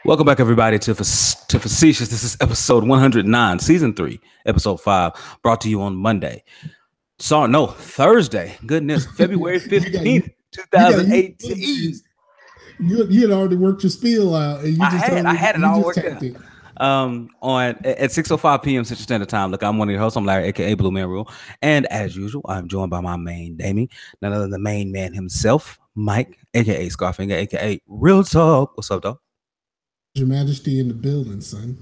Welcome back, everybody, to Facetious. This is episode 109, season 3, episode 5, brought to you on Monday. Thursday. Goodness, February 15th, 2018. You had already worked your spiel out, and I had it all worked out. At 6:05 p.m. Central Standard Time. Look, I'm one of your hosts. I'm Larry, aka Bluemanrule, and as usual, I'm joined by my main Damie, none other than the main man himself, Mike, aka Scarfinger, aka Real Talk. What's up, dog? Your Majesty in the building, son.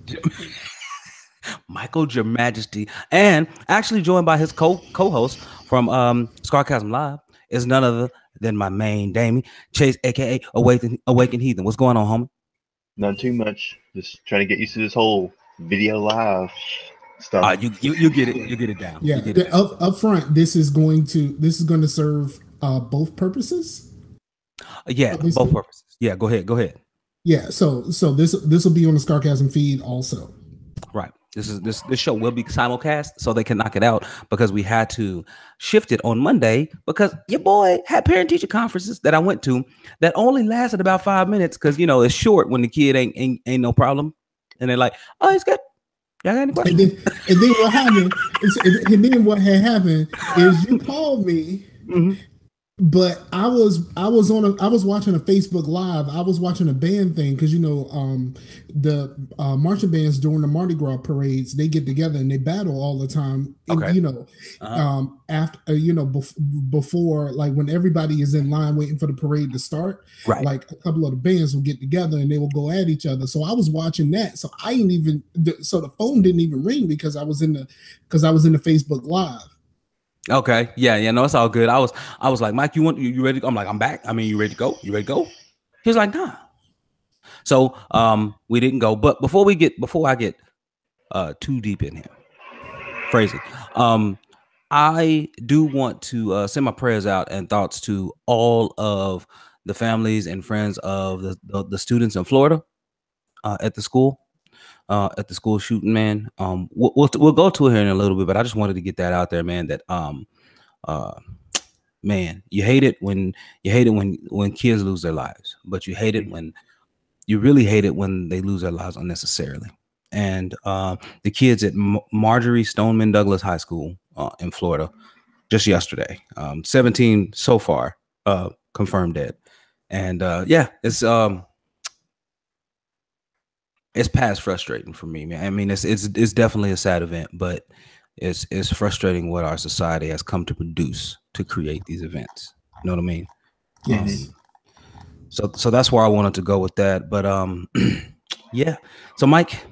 Michael, Your Majesty, and actually joined by his co-host from Scarcasm Live is none other than my main Damie, Chase, aka Awaken Heathen. What's going on, homie? Not too much. Just trying to get used to this whole video live stuff. You get it. You get it down. Yeah. Up front, this is going to serve both purposes. Yeah, both purposes. Yeah, go ahead. Yeah. So this will be on the Scarcasm feed also. Right. This show will be simulcast, so they can knock it out because we had to shift it on Monday because your boy had parent-teacher conferences that I went to that only lasted about 5 minutes because it's short when the kid ain't no problem, and they're like, oh, it's good. Y'all got any questions? And then what happened? What had happened is you called me. Mm-hmm. But I was watching a Facebook Live. I was watching a band thing because the marching bands during the Mardi Gras parades, they get together and they battle all the time. Okay. After before, like when everybody is in line waiting for the parade to start, right? Like a couple of the bands will get together and they will go at each other. So I was watching that. So the phone didn't even ring because I was in the Facebook Live. Okay. Yeah. No, it's all good. I was like, Mike, you ready? I'm like, I'm back. I mean, you ready to go? You ready to go? He's like, nah. So we didn't go. But before I get too deep in here, crazy. I do want to send my prayers out and thoughts to all of the families and friends of the students in Florida at the school. At the school shooting, man. We'll go to it here in a little bit, but I just wanted to get that out there, man. That man, you hate it when kids lose their lives, but you really hate it when they lose their lives unnecessarily. And the kids at Marjorie Stoneman Douglas High School in Florida just yesterday, 17 so far confirmed dead, and it's past frustrating for me, man. I mean, it's definitely a sad event, but it's frustrating what our society has come to produce to create these events. You know what I mean? Yes. So that's where I wanted to go with that. But yeah. So Mike,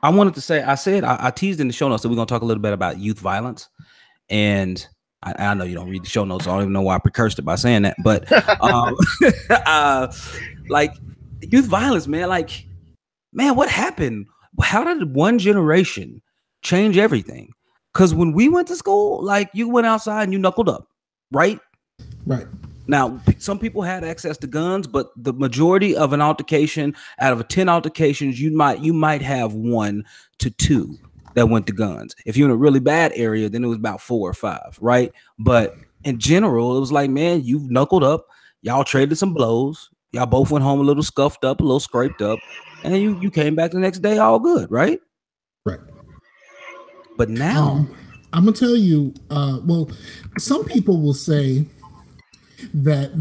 I wanted to say, I teased in the show notes that we're gonna talk a little bit about youth violence, and I know you don't read the show notes. So I don't even know why I precursed it by saying that, but like youth violence, man, like. Man, what happened? How did one generation change everything? Because when we went to school, like you went outside and you knuckled up, right? Right. Now, some people had access to guns, but the majority of an altercation, out of 10 altercations, you might have 1 to 2 that went to guns. If you're in a really bad area, then it was about 4 or 5, right? But in general, it was like, man, you knuckled up, y'all traded some blows, y'all both went home a little scuffed up, a little scraped up. And you came back the next day all good, right? Right. But now I'm gonna tell you, well, some people will say that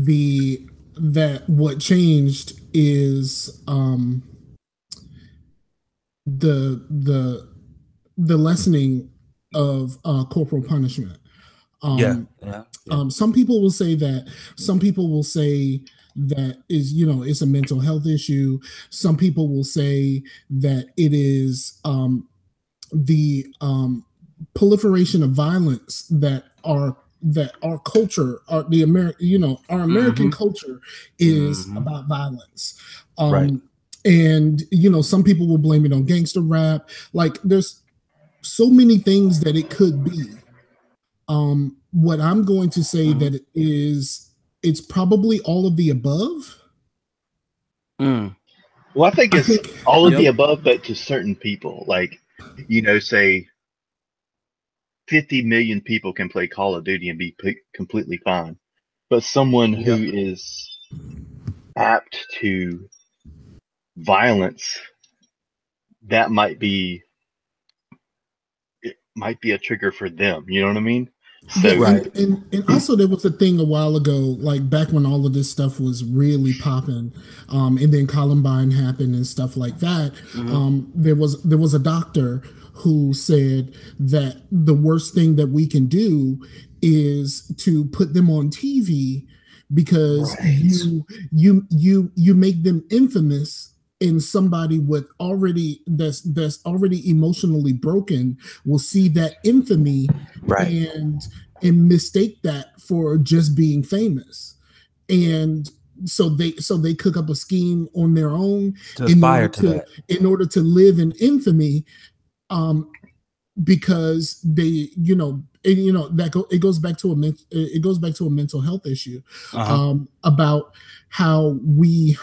what changed is the lessening of corporal punishment. Some people will say that. Some people will say that is, it's a mental health issue. Some people will say that it is the proliferation of violence that our culture, our American culture is about violence. Right. And some people will blame it on gangster rap. Like there's so many things that it could be. What I'm going to say that it is. It's probably all of the above. Well, I think it's all of the above, but to certain people, like, say 50 million people can play Call of Duty and be completely fine. But someone who is apt to violence, that might be a trigger for them. You know what I mean? So, yeah, and also there was a thing a while ago, like back when all of this stuff was really popping, and then Columbine happened and stuff like that. There was a doctor who said that the worst thing that we can do is to put them on TV because you make them infamous. And somebody with that's already emotionally broken will see that infamy and mistake that for just being famous. And so they cook up a scheme on their own in order to live in infamy, because they, it goes back to a mental health issue, about how we.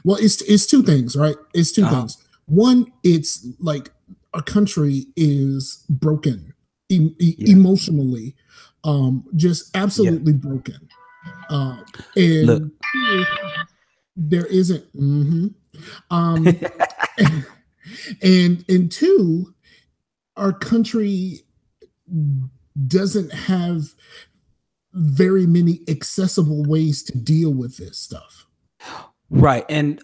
Well, it's two things, right? It's two things. One, it's like our country is broken emotionally, just absolutely broken. And there isn't. And two, our country doesn't have very many accessible ways to deal with this stuff. Right. And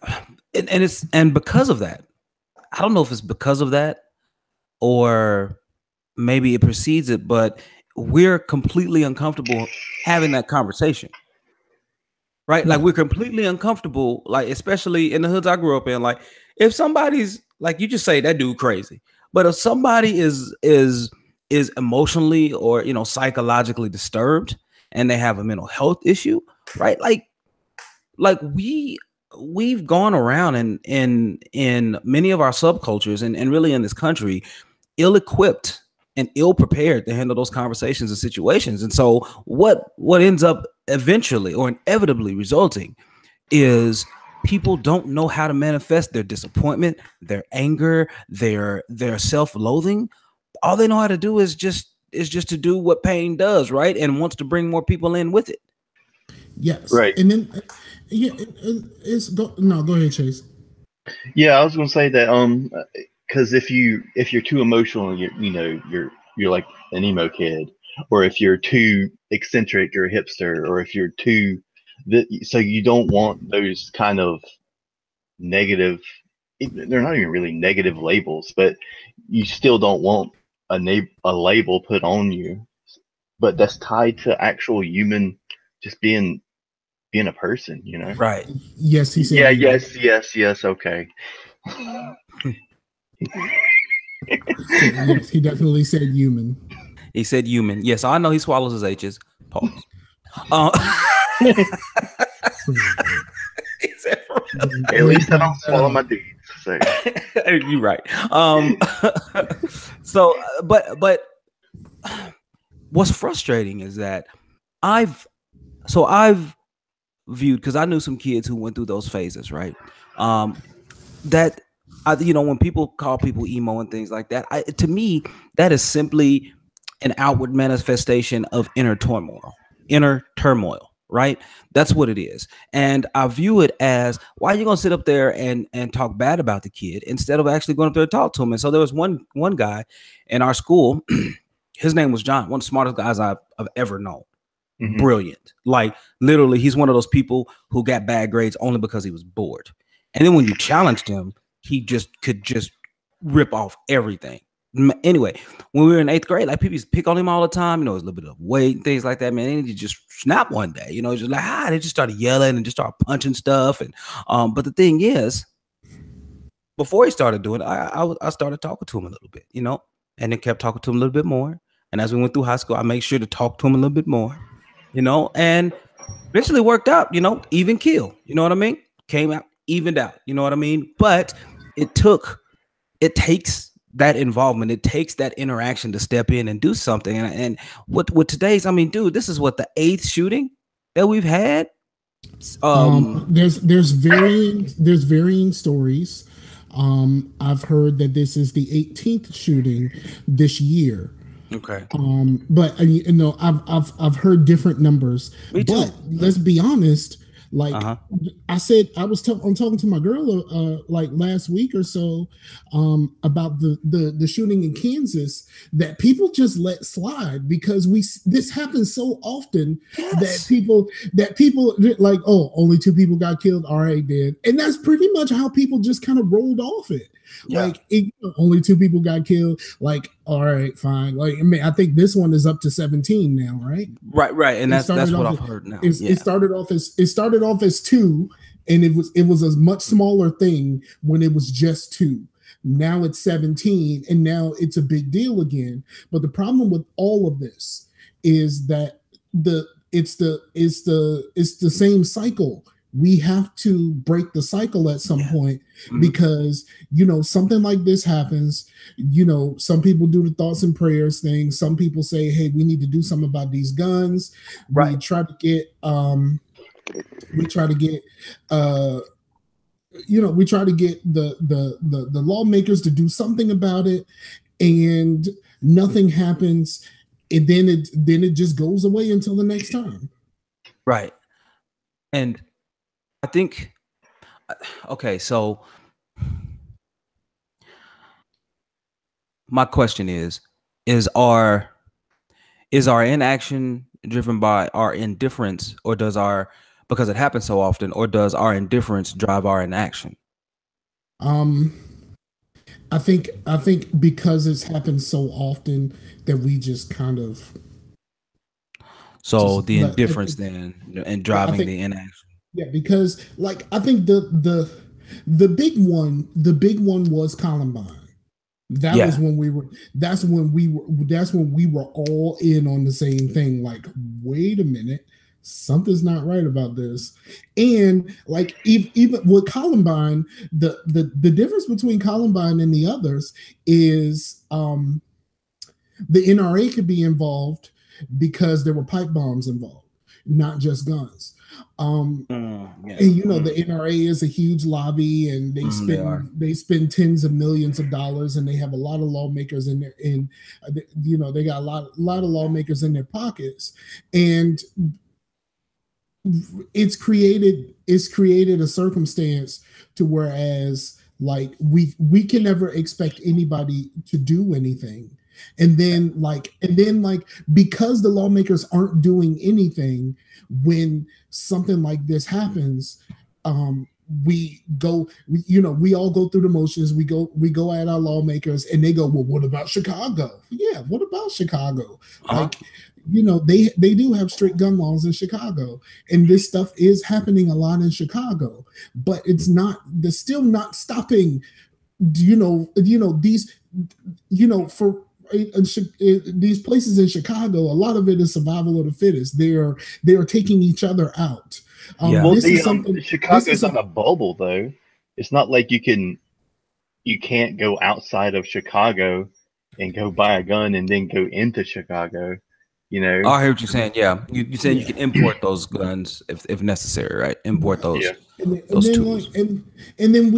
because of that, I don't know if it's because of that or maybe it precedes it, but we're completely uncomfortable having that conversation. Right? Like we're completely uncomfortable, like especially in the hoods I grew up in. Like if somebody's like, you just say that dude crazy, but if somebody is emotionally or psychologically disturbed and they have a mental health issue, right? Like we've gone around in many of our subcultures and really in this country, ill-equipped and ill-prepared to handle those conversations and situations. And so what ends up eventually or inevitably resulting is people don't know how to manifest their disappointment, their anger, their self-loathing. All they know how to do is just to do what pain does, right? And wants to bring more people in with it. Yes. Right. And then go ahead, Chase. Yeah, I was gonna say that because if you're too emotional, you're like an emo kid, or if you're too eccentric, you're a hipster, or if you're too so you don't want those kind of negative, they're not even really negative labels, but you still don't want a label put on you, but that's tied to actual human, just being a person, Right. Yes, he said. Yeah, yes, okay. Yes, he definitely said human. He said human. Yes, I know he swallows his H's. Pause. At least I don't swallow my D's. So. You're right. So, but what's frustrating is that I've viewed, because I knew some kids who went through those phases, right? That when people call people emo and things like that, to me, that is simply an outward manifestation of inner turmoil, right? That's what it is. And I view it as, why are you going to sit up there and talk bad about the kid instead of actually going up there and talk to him? And so there was one guy in our school, his name was John, one of the smartest guys I've ever known. Mm-hmm. Brilliant. Like literally, he's one of those people who got bad grades only because he was bored. And then when you challenged him, he could rip off everything. Anyway, when we were in 8th grade, like people used to pick on him all the time, his little bit of weight and things like that, man. And he just snapped one day, just like, they just started yelling and just started punching stuff. And but the thing is, before he started doing it, I started talking to him a little bit, and then kept talking to him a little bit more. And as we went through high school, I made sure to talk to him a little bit more, and eventually worked out, even keel, you know what I mean? Came out, evened out, you know what I mean? But it takes that involvement, it takes that interaction to step in and do something. And with today's, dude, this is what, the 8th shooting that we've had. There's varying stories. I've heard that this is the 18th shooting this year. Okay. But I've heard different numbers. Me too. But let's be honest, Like I said, I'm talking to my girl like last week or so about the shooting in Kansas that people just let slide because this happens so often that people like, oh, only 2 people got killed. All right, then, and that's pretty much how people just kind of rolled off it. Like only 2 people got killed. Like, all right, fine. Like, I mean, I think this one is up to 17 now, right? Right, and that's what I've heard now. It started off as 2, and it was a much smaller thing when it was just 2. Now it's 17, and now it's a big deal again. But the problem with all of this is that it's the same cycle. We have to break the cycle at some point because, something like this happens. Some people do the thoughts and prayers thing. Some people say, hey, we need to do something about these guns. Right. We try to get the lawmakers to do something about it, and nothing happens. And then it just goes away until the next time. Right. And I think, okay, so my question is our inaction driven by our indifference, or because it happens so often, or does our indifference drive our inaction? I think because it's happened so often that we just kind of the indifference then and driving the inaction. Yeah, because like I think the big one was Columbine. That's when we were all in on the same thing. Like, wait a minute, something's not right about this. And like even with Columbine, the difference between Columbine and the others is the NRA could be involved because there were pipe bombs involved, not just guns. And the NRA is a huge lobby, and they spend tens of millions of dollars, and they have a lot of lawmakers in there, and they got a lot of lawmakers in their pockets, and it's created a circumstance to whereas like we can never expect anybody to do anything. And then because the lawmakers aren't doing anything when something like this happens, we all go through the motions. We go at our lawmakers, and they go, well, what about Chicago? Yeah, what about Chicago? Like, they do have strict gun laws in Chicago, and this stuff is happening a lot in Chicago, but they're still not stopping, for these places in Chicago, a lot of it is survival of the fittest. They are taking each other out. Chicago's not a bubble, though. It's not like you can't go outside of Chicago and go buy a gun and then go into Chicago. I hear what you're saying. Yeah, you saying you can import those guns if necessary, right? Import those. Yeah. Those tools. And then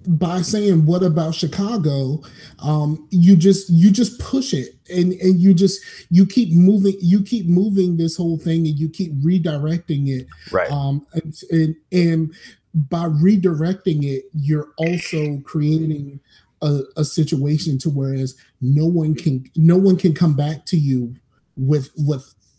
by saying what about Chicago, you just push it, and you keep moving this whole thing, and you keep redirecting it, right? And by redirecting it, you're also creating a situation to whereas no one can come back to you with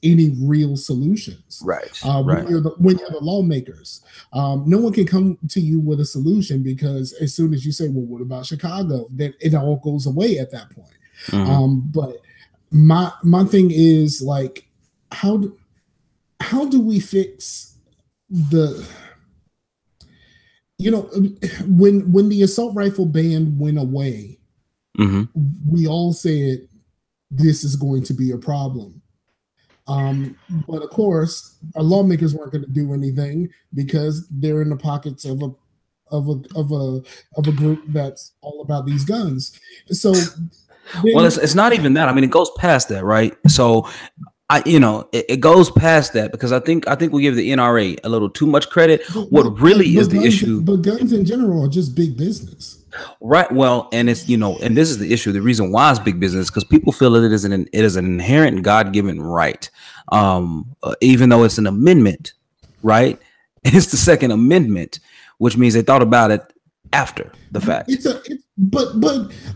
any real solutions. Right. When you're the lawmakers, no one can come to you with a solution, because as soon as you say, well, what about Chicago, then it all goes away at that point. Mm-hmm. But my thing is like, how do we fix the when the assault rifle ban went away, mm-hmm. we all said this is going to be a problem. But of course, our lawmakers weren't going to do anything because they're in the pockets of a group that's all about these guns. So, it's not even that. I mean, it goes past that, right? So, it goes past that, because I think we give the NRA a little too much credit. What really is the issue? But guns in general are just big business. Right. Well, and it's, and this is the issue. The reason why it's big business, because people feel that it is an inherent God-given right. Even though it's an amendment, right? It's the Second Amendment, which means they thought about it after the fact. But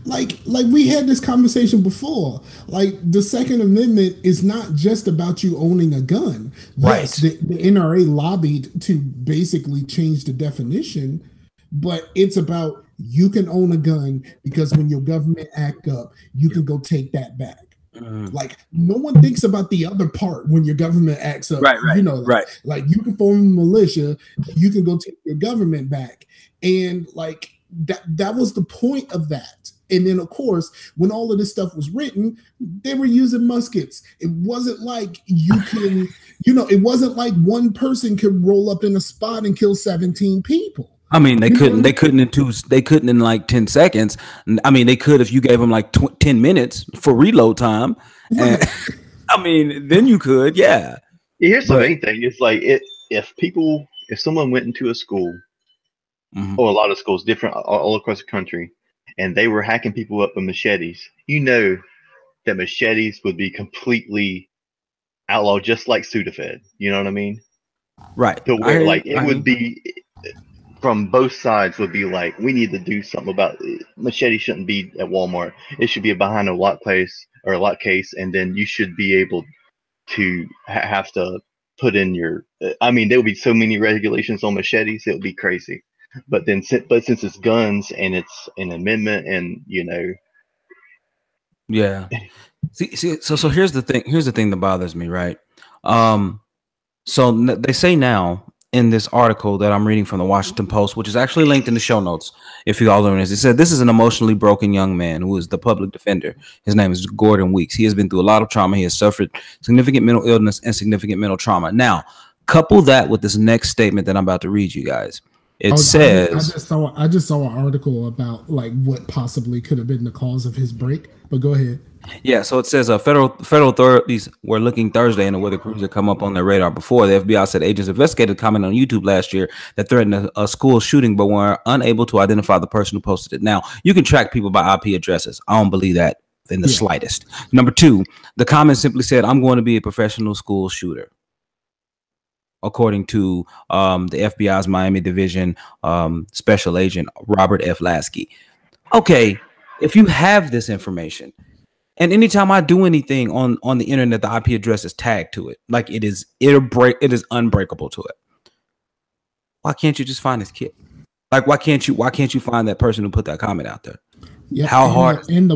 like we had this conversation before. Like the Second Amendment is not just about you owning a gun. Yes, the NRA lobbied to basically change the definition, but it's about you can own a gun because when your government act up, you can go take that back. Like no one thinks about the other part when your government acts up. Like you can form a militia, you can go take your government back, and like that was the point of that. And then of course, when all of this stuff was written, they were using muskets. It wasn't like you can, it wasn't like one person could roll up in a spot and kill 17 people. I mean, they couldn't in like 10 seconds. I mean, they could if you gave them like 10 minutes for reload time. And, I mean, then you could, yeah. Here's the main thing: it's like if someone went into a school, or a lot of schools, different all across the country, and they were hacking people up with machetes, that machetes would be completely outlawed, just like Sudafed. You know what I mean? Right. To where it would be. From both sides would be like, we need to do something about it. Machete shouldn't be at Walmart. It should be behind a lock case, and then you should be able to have to put in your. I mean, there would be so many regulations on machetes, it would be crazy. But since it's guns and it's an amendment, and yeah. So here's the thing. Here's the thing that bothers me, right? So they say now. In this article that I'm reading from the Washington Post, which is actually linked in the show notes, if you all learn this, it said this is an emotionally broken young man who is the public defender. His name is Gordon Weeks. He has been through a lot of trauma. He has suffered significant mental illness and significant mental trauma. Now, couple that with this next statement that I'm about to read you guys. It says, I just saw an article about like what possibly could have been the cause of his break. But go ahead. Yeah, so it says federal authorities were looking Thursday into whether crews had come up on their radar before. The FBI said agents investigated a comment on YouTube last year that threatened a school shooting, but were unable to identify the person who posted it. Now, you can track people by IP addresses. I don't believe that in the slightest. Number two, the comment simply said, "I'm going to be a professional school shooter," according to the FBI's Miami Division Special Agent Robert F. Lasky. Okay, if you have this information, and anytime I do anything on the internet, the IP address is tagged to it. Like it is unbreakable to it. Why can't you just find this kid? Like why can't you find that person who put that comment out there? Yeah, how hard? It's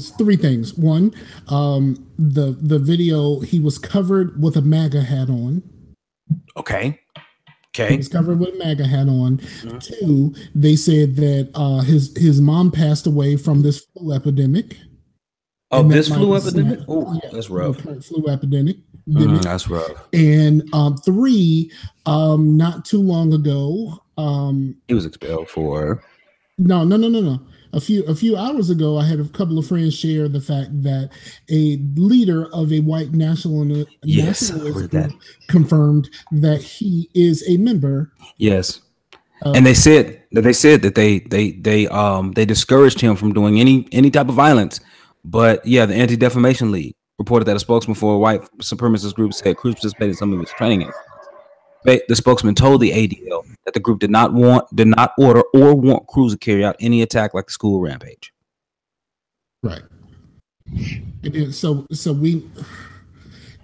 three things. One, the video, he was covered with a MAGA hat on. Okay. He was covered with a MAGA hat on. Two, they said that his mom passed away from this flu epidemic. Oh, this flu epidemic? Oh, yeah, that's rough. Flu epidemic. That's rough. And three, not too long ago, he was expelled for. No. A few hours ago, I had a couple of friends share the fact that a leader of a white nationalist group confirmed that he is a member. Yes, and they said that they discouraged him from doing any type of violence. But yeah, the Anti-Defamation League reported that a spokesman for a white supremacist group said crews participated in some of its training. The spokesman told the ADL that the group did not order or want crews to carry out any attack like the school rampage. Right. So we.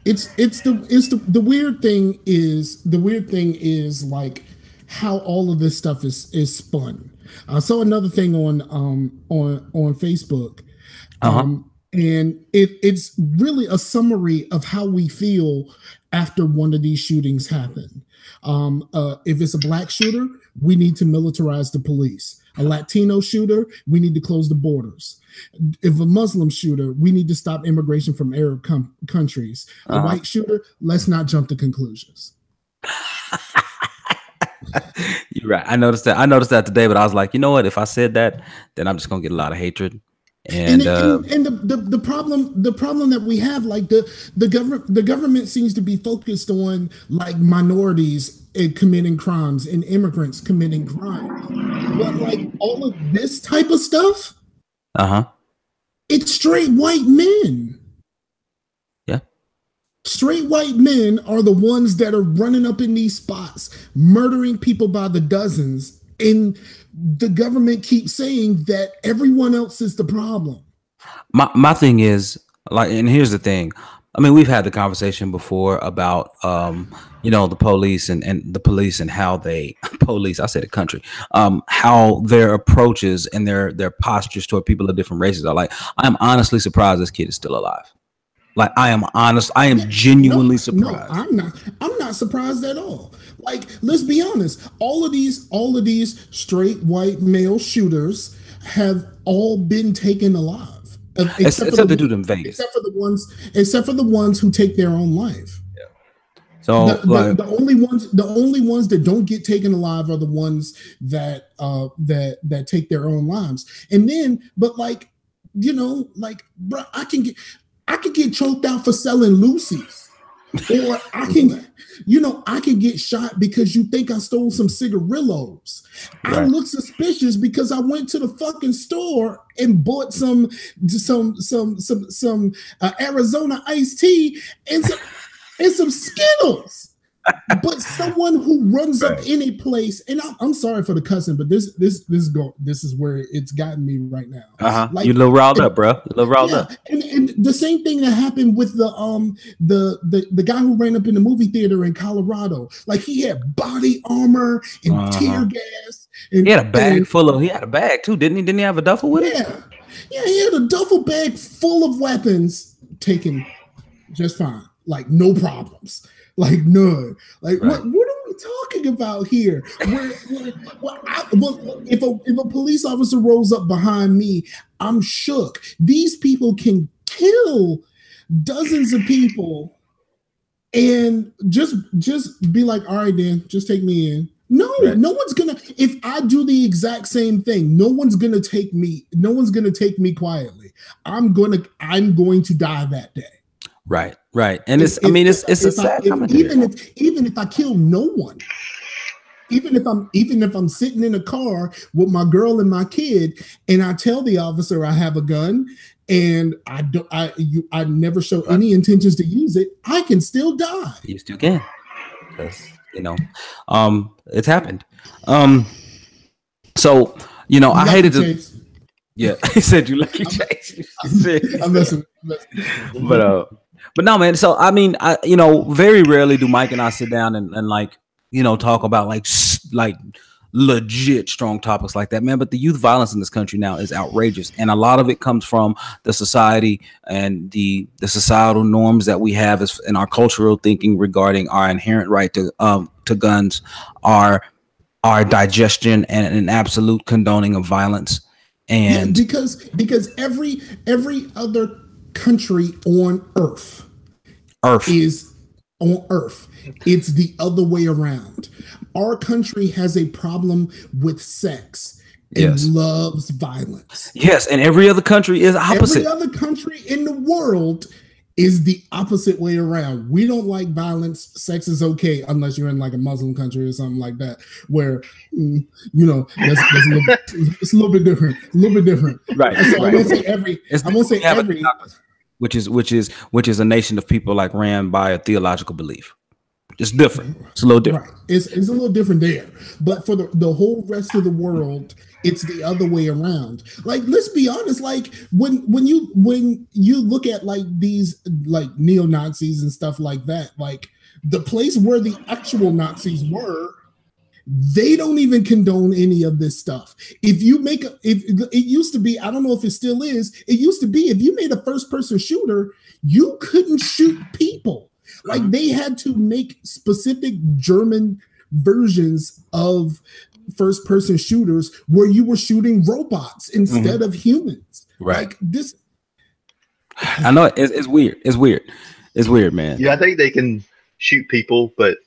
The weird thing is like how all of this stuff is spun. I saw another thing on Facebook. And it's really a summary of how we feel after one of these shootings happen. If it's a black shooter, we need to militarize the police. A Latino shooter, we need to close the borders. If a Muslim shooter, we need to stop immigration from Arab countries. A white shooter, let's not jump to conclusions. You're right. I noticed that today, but I was like, you know what? If I said that, then I'm just gonna get a lot of hatred. And the problem that we have, like the government seems to be focused on like minorities committing crimes and immigrants committing crimes, but like all of this type of stuff, it's straight white men. Yeah, Straight white men are the ones that are running up in these spots, murdering people by the dozens, and the government keeps saying that everyone else is the problem. My thing is, like, and here's the thing. I mean, we've had the conversation before about the police and the police and how they police, I said the country, how their approaches and their postures toward people of different races are. Like, I'm honestly surprised this kid is still alive. Like, I am genuinely surprised. No, I'm not surprised at all. Like, let's be honest. All of these straight white male shooters have all been taken alive. Except for the dude in Vegas. Except for the ones who take their own life. Yeah. So the only ones that don't get taken alive are the ones that take their own lives. And then, but like, bro, I could get choked out for selling Lucy's, or I can get shot because you think I stole some cigarillos. Right. I look suspicious because I went to the fucking store and bought some Arizona iced tea and some Skittles. But someone who runs up any place, and I'm sorry for the cussing, but this is where it's gotten me right now. Like, you a little riled up, bro. A little riled up. And the same thing that happened with the guy who ran up in the movie theater in Colorado. Like, he had body armor and tear gas. And, he had a bag he had a bag too, didn't he? Didn't he have a duffel with him? Yeah, he had a duffel bag full of weapons taken just fine. Like, no problems. Like, none. Like, right. What are we talking about here? If a police officer rolls up behind me, I'm shook. These people can kill dozens of people and just be like, all right, then, just take me in. No, right. No one's gonna. If I do the exact same thing, no one's gonna take me. No one's gonna take me quietly. I'm going to die that day. Right. And it's a sad even if I kill no one, even if I'm sitting in a car with my girl and my kid, and I tell the officer I have a gun and I never show any intentions to use it, I can still die. You still can. Because, it's happened. So, I hated to. Yeah, he said you lucky Chase. I'm messing. But no, man. So I mean, very rarely do Mike and I sit down and like, talk about like legit strong topics like that, man. But the youth violence in this country now is outrageous, and a lot of it comes from the society and the societal norms that we have in our cultural thinking regarding our inherent right to guns, our digestion, and an absolute condoning of violence. And because every other country on Earth is on Earth. It's the other way around. Our country has a problem with sex and loves violence. Yes, and every other country is opposite. Every other country in the world is the opposite way around. We don't like violence. Sex is okay unless you're in like a Muslim country or something like that, where it's a little bit different. A little bit different. Right. So I won't say every. Which is a nation of people like ran by a theological belief. It's different. It's a little different. Right. It's a little different there. But for the whole rest of the world, it's the other way around. Like, let's be honest. Like, when you look at like these like neo-Nazis and stuff like that, like the place where the actual Nazis were, they don't even condone any of this stuff. If it used to be, I don't know if it still is. It used to be if you made a first-person shooter, you couldn't shoot people. Like, they had to make specific German versions of first-person shooters where you were shooting robots instead of humans. Right. Like this. I know it's weird. It's weird. It's weird, man. Yeah, I think they can shoot people, but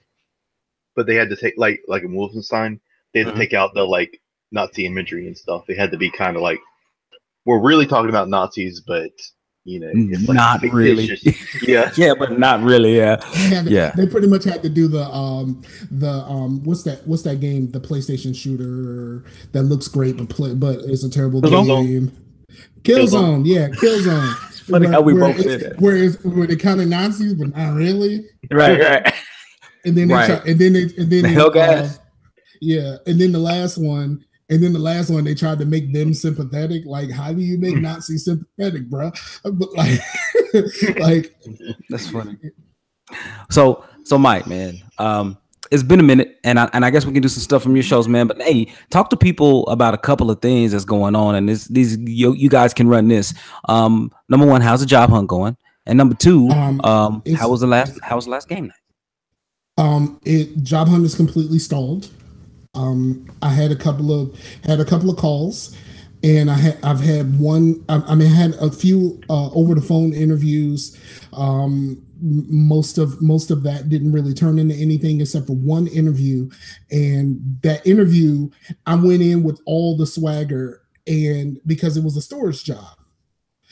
they had to take like in Wolfenstein, they had to take out the like Nazi imagery and stuff. They had to be kind of like, we're really talking about Nazis, but it's like not really. Yeah, but not really. Yeah, They pretty much had to do the what's that game? The PlayStation shooter that looks great, but it's a terrible game. Killzone. Yeah, Killzone. funny how we both said that. Where they kind of Nazis, but not really. Right. And then they try, and then the Hellgas. Yeah, and then the last one, they tried to make them sympathetic. Like, how do you make Nazis sympathetic, bro? But like, that's funny. So Mike, man, it's been a minute, and I guess we can do some stuff from your shows, man. But hey, talk to people about a couple of things that's going on, and you guys can run this. Number one, how's the job hunt going? And number two, how was the last game night? Job hunt is completely stalled. I had a couple of calls, and I've had one. I had a few over the phone interviews. Most of that didn't really turn into anything except for one interview, and that interview I went in with all the swagger, and because it was a storage job.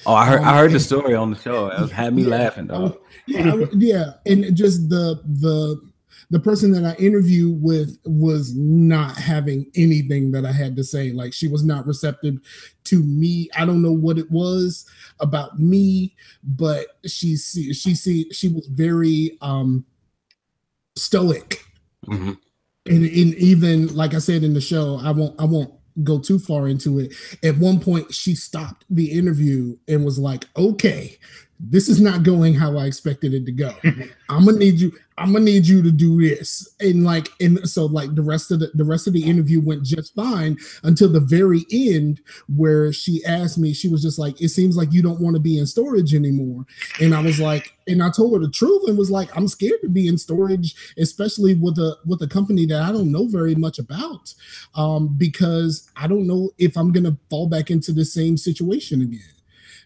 Oh, I heard the story on the show. It had me laughing, though. Yeah, and just the person that I interviewed with was not having anything that I had to say. Like, she was not receptive to me. I don't know what it was about me, but she was very stoic. Mm-hmm. And even like I said in the show, I won't go too far into it. At one point, she stopped the interview and was like, "Okay, this is not going how I expected it to go. I'm gonna need you to do this." And so the rest of the interview went just fine until the very end, where she asked me, she was just like, "It seems like you don't want to be in storage anymore." And I was like, and I told her the truth and was like, "I'm scared to be in storage, especially with a company that I don't know very much about, because I don't know if I'm gonna fall back into the same situation again."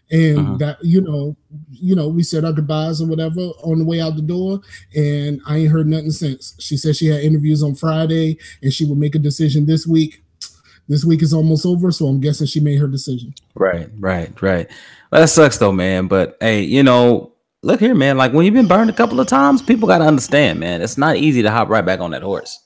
And that, we said our goodbyes or whatever on the way out the door, and I ain't heard nothing since. She said she had interviews on Friday and she would make a decision this week. This week is almost over, so I'm guessing she made her decision. Right. Well, that sucks though, man. But hey, look here, man. Like, when you've been burned a couple of times, people got to understand, man. It's not easy to hop right back on that horse.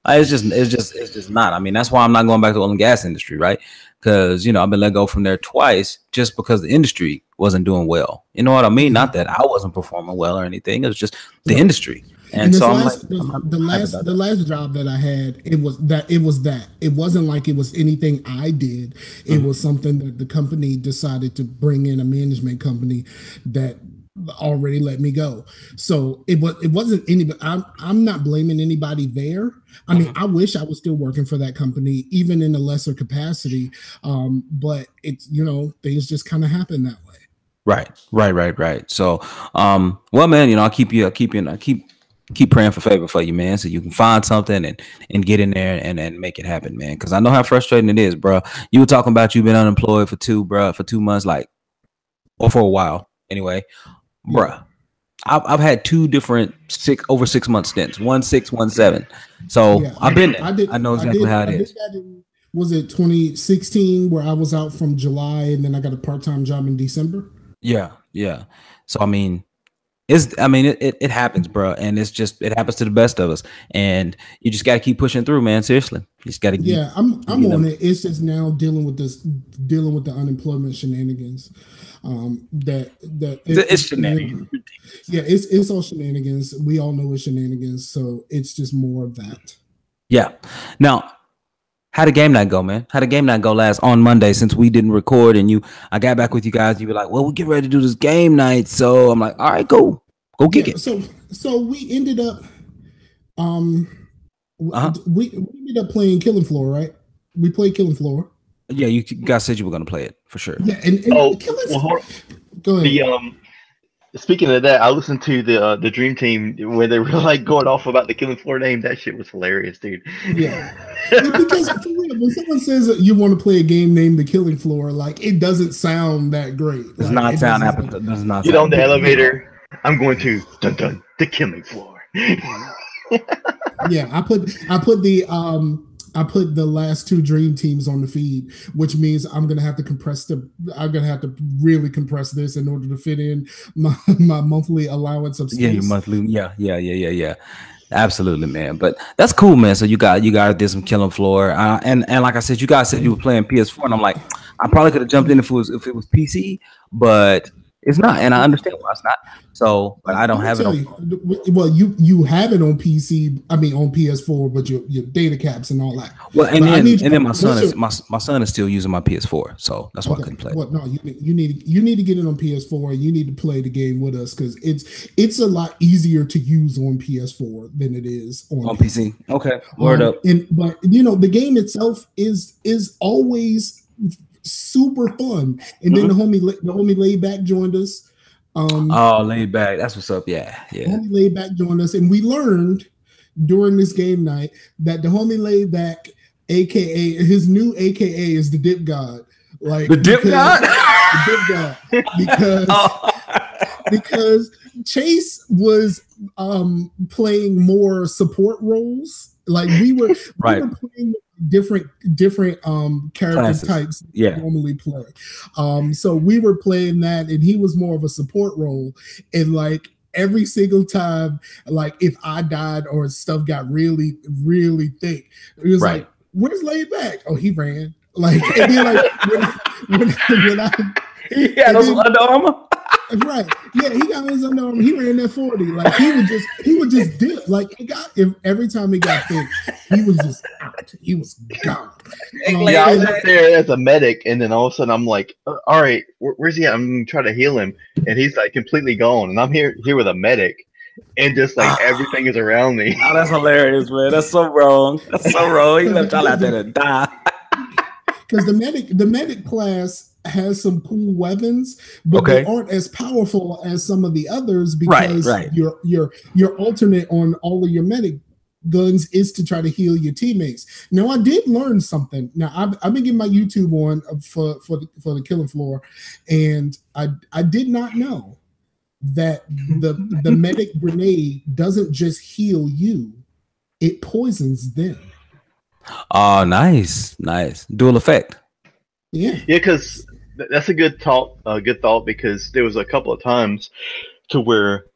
It's just not. I mean, that's why I'm not going back to the oil and gas industry, right? Because, I've been let go from there twice just because the industry wasn't doing well. You know what I mean? Not that I wasn't performing well or anything. It was just the industry. And so the last job that I had, it was that. It wasn't like it was anything I did. It was something that the company decided to bring in, a management company that already let me go. So it wasn't anybody. I'm not blaming anybody there. I mean, I wish I was still working for that company, even in a lesser capacity. But it's, things just kind of happen that way. Right. So, well, man, I'll keep praying for favor for you, man, so you can find something and get in there and make it happen, man. Because I know how frustrating it is, bro. You were talking about you've been unemployed for 2 months, or for a while, anyway. Bruh, I've had 2 different over 6 month stints, 1 6, 1 7. So yeah, I've been there. I know exactly how it is. Was it 2016 where I was out from July and then I got a part-time job in December? Yeah. So I mean, it happens, bro, and it happens to the best of us, and you just got to keep pushing through, man. Seriously, you just got to. Yeah, I'm on it. It's just now dealing with the unemployment shenanigans. It's shenanigans. Yeah, it's all shenanigans. We all know it's shenanigans, so it's just more of that. Yeah. Now, how did game night go, man? How did game night go last on Monday, since we didn't record and I got back with you guys? You were like, "Well, we get ready to do this game night." So I'm like, "All right, go kick it." So we ended up, we ended up playing Killing Floor, right? We played Killing Floor. Yeah, you guys said you were going to play it for sure. Yeah, go ahead. Speaking of that, I listened to the Dream Team where they were going off about the Killing Floor name. That shit was hilarious, dude. Yeah, because for real, when someone says that you want to play a game named The Killing Floor, it doesn't sound that great. Does not sound appetite. Does not. Get on the elevator. I'm going to dun the Killing Floor. Yeah, I put the last 2 Dream Teams on the feed, which means I'm gonna have to really compress this in order to fit in my monthly allowance of space. Yeah, your monthly. Yeah. Absolutely, man. But that's cool, man. So you guys did some Killing Floor, and like I said, you guys said you were playing PS4, and I'm like, I probably could have jumped in if it was PC, but It's not, and I understand why it's not. So, but I don't have it on. Well, you have it on PC. I mean, on PS4, but your data caps and all that. Well, and then my son is still using my PS4, so that's why I couldn't play. Well, no, you need to get it on PS4, and you need to play the game with us because it's a lot easier to use on PS4 than it is on PC. Okay, word up. But the game itself is always super fun. And then the homie Laid Back joined us. Laid Back, that's what's up. Yeah. Homie Laid Back joined us, and we learned during this game night that the homie Laid Back, aka his new AKA, is the Dip God. Like the Dip God, the Dip God, because Chase was playing more support roles. Like we were playing different character classes. Types normally play. So we were playing that, and he was more of a support role. And like every single time, like if I died or stuff got really, really thick, it was like, "Where's Laid Back?" Oh, he ran. Like, and then like when I he had those Under Armour. Right. Yeah, he got his Under Armour. He ran that 40. Like he would just dip. Like every time he got thick, he was just out. He was gone. I was up there as a medic, and then all of a sudden I'm like, all right, where's he at? I'm gonna try to heal him, and he's like completely gone. And I'm here with a medic, and just like everything is around me. Oh, that's hilarious, man. That's so wrong. That's so wrong. He left y'all out there to die. Because the medic class has some cool weapons, but they aren't as powerful as some of the others because your alternate on all of your medic guns is to try to heal your teammates. Now, I did learn something. Now, I've been getting my YouTube on for the killing floor, and I did not know that the medic grenade doesn't just heal you; it poisons them. Oh, nice. Dual effect. Yeah, because that's a good thought because there was a couple of times to where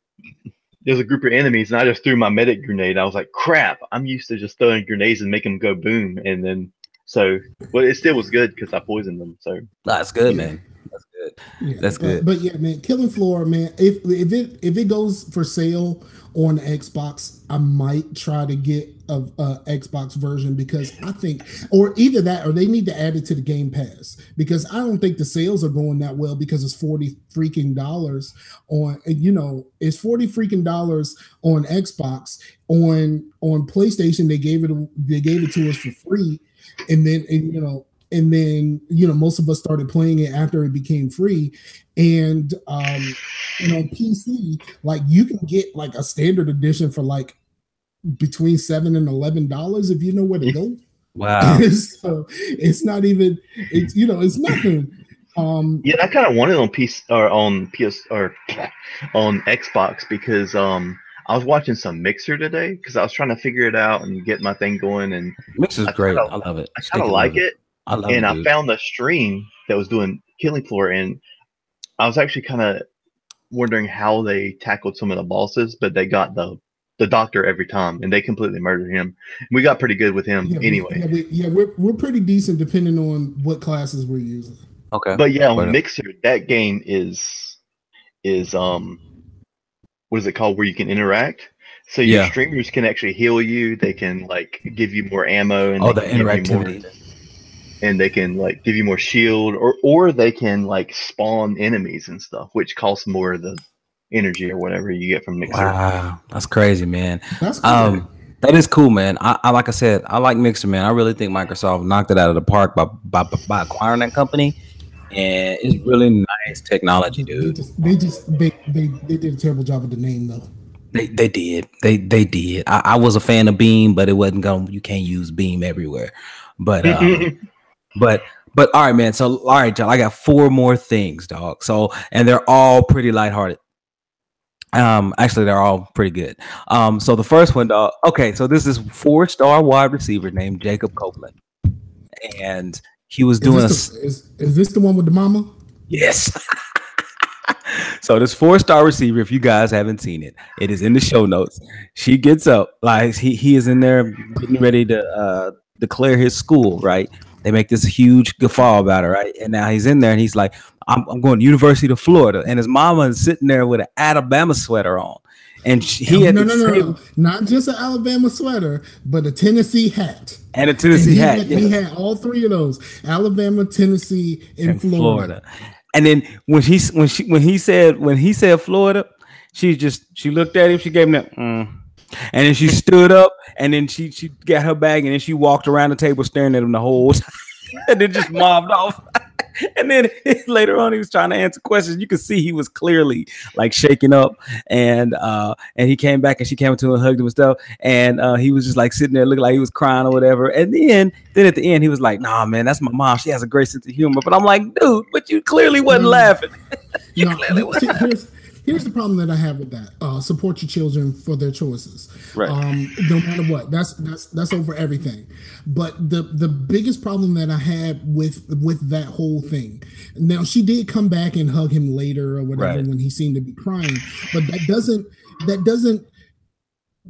there's a group of enemies and I just threw my medic grenade. I was like, crap, I'm used to just throwing grenades and making them go boom. And then, it still was good because I poisoned them. So that's good, man. That's good. Yeah, that's good. But yeah, man, Killing Floor, man, if it goes for sale on Xbox, I might try to get a Xbox version because I think, or either that, or they need to add it to the Game Pass because I don't think the sales are going that well because it's $40 freaking on, it's $40 freaking on Xbox. On PlayStation, they gave it to us for free, and then most of us started playing it after it became free. And on PC, like you can get like a standard edition for like between $7 and $11 if you know where to go. Wow. So it's not even, it's nothing. I kind of wanted on PC or on PS or on Xbox because I was watching some Mixer today because I was trying to figure it out and get my thing going. And Mixer's great. I love it. I kind of like it. I found a stream that was doing Killing Floor, and I was actually kind of wondering how they tackled some of the bosses, but they got the doctor every time, and they completely murdered him. We got pretty good with him anyway. We're pretty decent depending on what classes we're using. Okay, but on Mixer, that game is what is it called? Where you can interact. So your streamers can actually heal you. They can like give you more ammo and the interactivity. And they can like give you more shield, or they can like spawn enemies and stuff, which costs more of the energy or whatever you get from Mixer. Wow, that's crazy, man. That's cool. That is cool, man. I like I said, I like Mixer, man. I really think Microsoft knocked it out of the park by acquiring that company, and it's really nice technology, dude. They did a terrible job with the name though. They did. They did. I was a fan of Beam, but it wasn't going. You can't use Beam everywhere, but. But all right, man. So all right, y'all. I got 4 more things, dog. So and they're all pretty lighthearted. Actually, they're all pretty good. So the first one, dog. Okay, so this is 4-star wide receiver named Jacob Copeland, and he was doing. Is this the one with the mama? Yes. So this 4-star receiver, if you guys haven't seen it, it is in the show notes. She gets up, like he is in there getting ready to declare his school, right? They make this huge guffaw about it, right? And now he's in there and he's like, I'm going to University of Florida. And his mama is sitting there with an Alabama sweater on. And no, not just an Alabama sweater, but a Tennessee hat. And a Tennessee hat. He had all three of those: Alabama, Tennessee, and Florida. And then when he said Florida, she looked at him, she gave him that, and then she stood up, and then she got her bag, and then she walked around the table staring at him the whole time, and then just mobbed off. And then later on, he was trying to answer questions. You could see he was clearly like shaking up, and he came back and she came up to him and hugged him and stuff. And he was just like sitting there looking like he was crying or whatever. And then at the end, he was like, "Nah, man, that's my mom. She has a great sense of humor." But I'm like, dude, but you clearly wasn't laughing. Here's the problem that I have with that. Support your children for their choices. Right. No matter what. That's over everything. But the biggest problem that I had with that whole thing. Now, she did come back and hug him later or whatever when he seemed to be crying, but that doesn't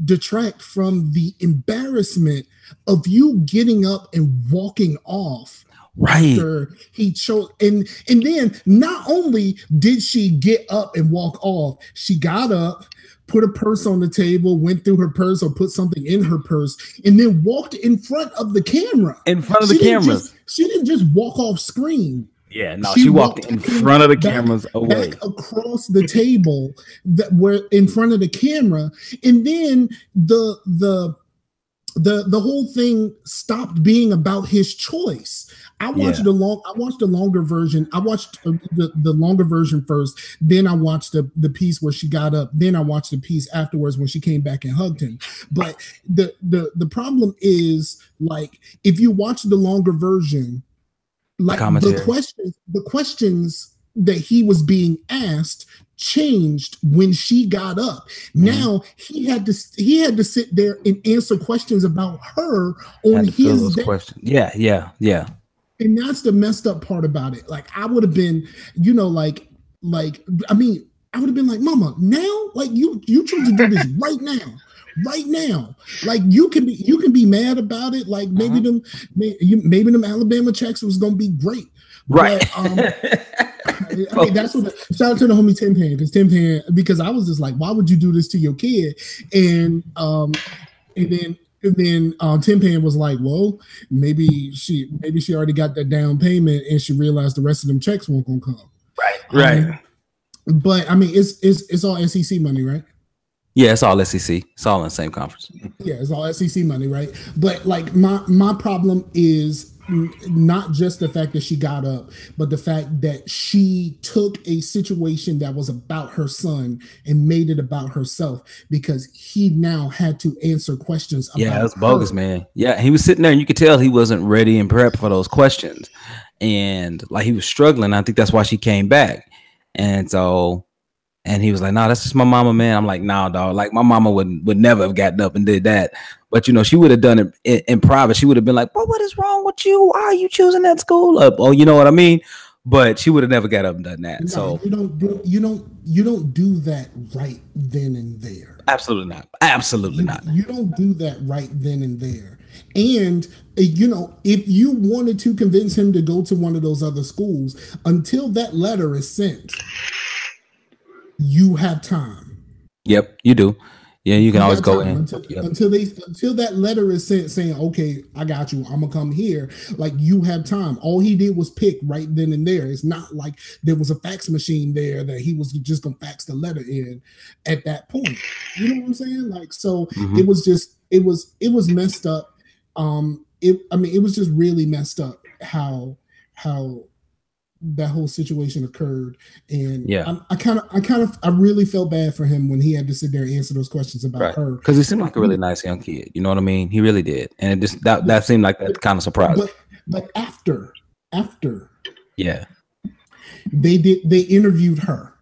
detract from the embarrassment of you getting up and walking off. Right. After he chose, and then not only did she get up and walk off, she got up, put a purse on the table, went through her purse or put something in her purse, and then walked in front of the camera. She didn't just walk off screen. Yeah, no, she walked in front of the cameras away, back across the table that were in front of the camera, and then the whole thing stopped being about his choice. I watched the longer version. I watched the longer version first. Then I watched the piece where she got up. Then I watched the piece afterwards when she came back and hugged him. But the problem is, like, if you watch the longer version, like the questions that he was being asked changed when she got up. Now he had to sit there and answer questions about her on his questions. Yeah. And that's the messed up part about it. Like, I would have been, I would have been like, Mama, now, like, you choose to do this right now. Like, you can be mad about it. Like, maybe them Alabama checks was gonna be great. Right. But, I mean, that's what. Shout out to the homie Tim Pan, because I was just like, why would you do this to your kid? And then Tim Pan was like, well, maybe she already got that down payment and she realized the rest of them checks weren't gonna come. Right. But I mean, it's all SEC money, right? Yeah, it's all SEC. It's all in the same conference. Yeah, it's all SEC money, right? But like my problem is not just the fact that she got up, but the fact that she took a situation that was about her son and made it about herself, because he now had to answer questions about it was bogus, man. Yeah, he was sitting there and you could tell he wasn't ready and prepped for those questions. And like, he was struggling. I think that's why she came back. And he was like, "No, that's just my mama, man." I'm like, "Nah, dog. Like, my mama would never have gotten up and did that." But she would have done it in private. She would have been like, "Well, what is wrong with you? Why are you choosing that school up?" Oh, you know what I mean? But she would have never got up and done that. No, so you don't do that right then and there. Absolutely not. Absolutely not. You don't do that right then and there. And if you wanted to convince him to go to one of those other schools, until that letter is sent, you have time. Yep, you do. Yeah, you can always go in until that letter is sent saying, "Okay, I got you. I'm gonna come here." Like, you have time. All he did was pick right then and there. It's not like there was a fax machine there that he was just gonna fax the letter in at that point. You know what I'm saying? Like, so it was messed up. It was just really messed up how that whole situation occurred. And I really felt bad for him when he had to sit there and answer those questions about her, because he seemed like a really nice young kid. You know what I mean? He really did. And it just that seemed like that kind of surprised. But after they interviewed her,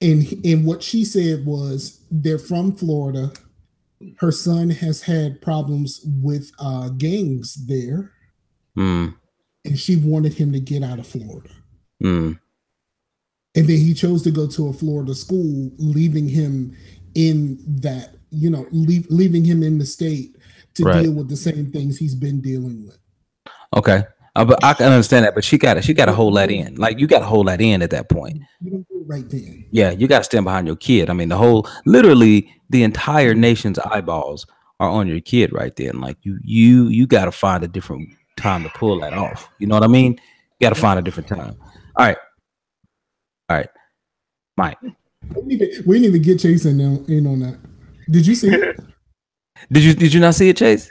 and what she said was, they're from Florida. Her son has had problems with gangs there. And she wanted him to get out of Florida. And then he chose to go to a Florida school, leaving him in that, leaving him in the state to deal with the same things he's been dealing with. Okay. But I can understand that, but she got to hold that in. Like you got to hold that in at that point. You don't do it right then. Yeah, you got to stand behind your kid. I mean, literally the entire nation's eyeballs are on your kid right then. Like you got to find a different time to pull that off. You know what I mean? You got to find a different time. All right, Mike. We didn't even get Chase in on that. Did you see it? Did you not see it, Chase?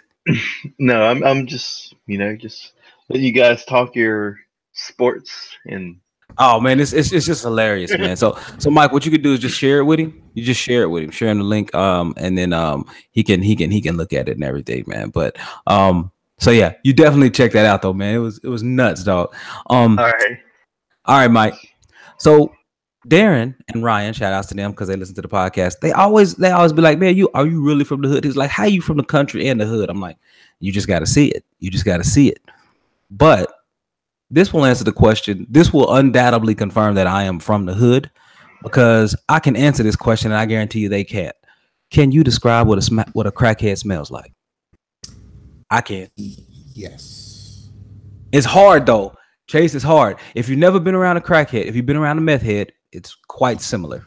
No, I'm just just let you guys talk your sports and. Oh man, it's just hilarious, man. So Mike, what you could do is just share it with him. You just share it with him, share him the link, and then he can look at it and everything, man. But so yeah, you definitely check that out though, man. It was nuts, dog. All right, Mike. So Darren and Ryan, shout outs to them because they listen to the podcast. They always be like, man, are you really from the hood? He's like, how you from the country and the hood? I'm like, you just got to see it. You just got to see it. But this will answer the question. This will undoubtedly confirm that I am from the hood because I can answer this question and I guarantee you they can't. Can you describe what a crackhead smells like? I can. Yes. It's hard though. Chase, is hard. If you've never been around a crackhead, if you've been around a meth head, it's quite similar.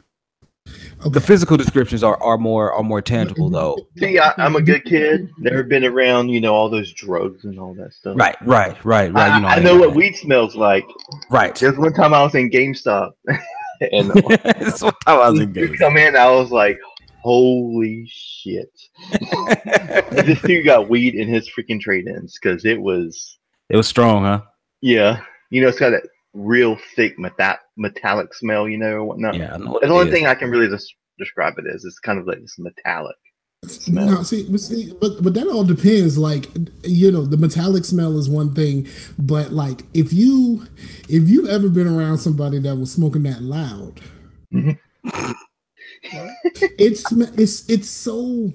Okay. The physical descriptions are more tangible though. See, I'm a good kid. Never been around, all those drugs and all that stuff. Right. I know what weed smells like. Right. There's one time I was in GameStop, and this one time I was in GameStop. Come in, I was like, "Holy shit!" This dude got weed in his freaking trade-ins because it was strong, huh? Yeah, it's got that real thick metallic smell, or whatnot. Yeah, I know the only thing I can really describe it as. It's kind of like this metallic smell. No, but that all depends. Like, the metallic smell is one thing, but like if you ever been around somebody that was smoking that loud, it's so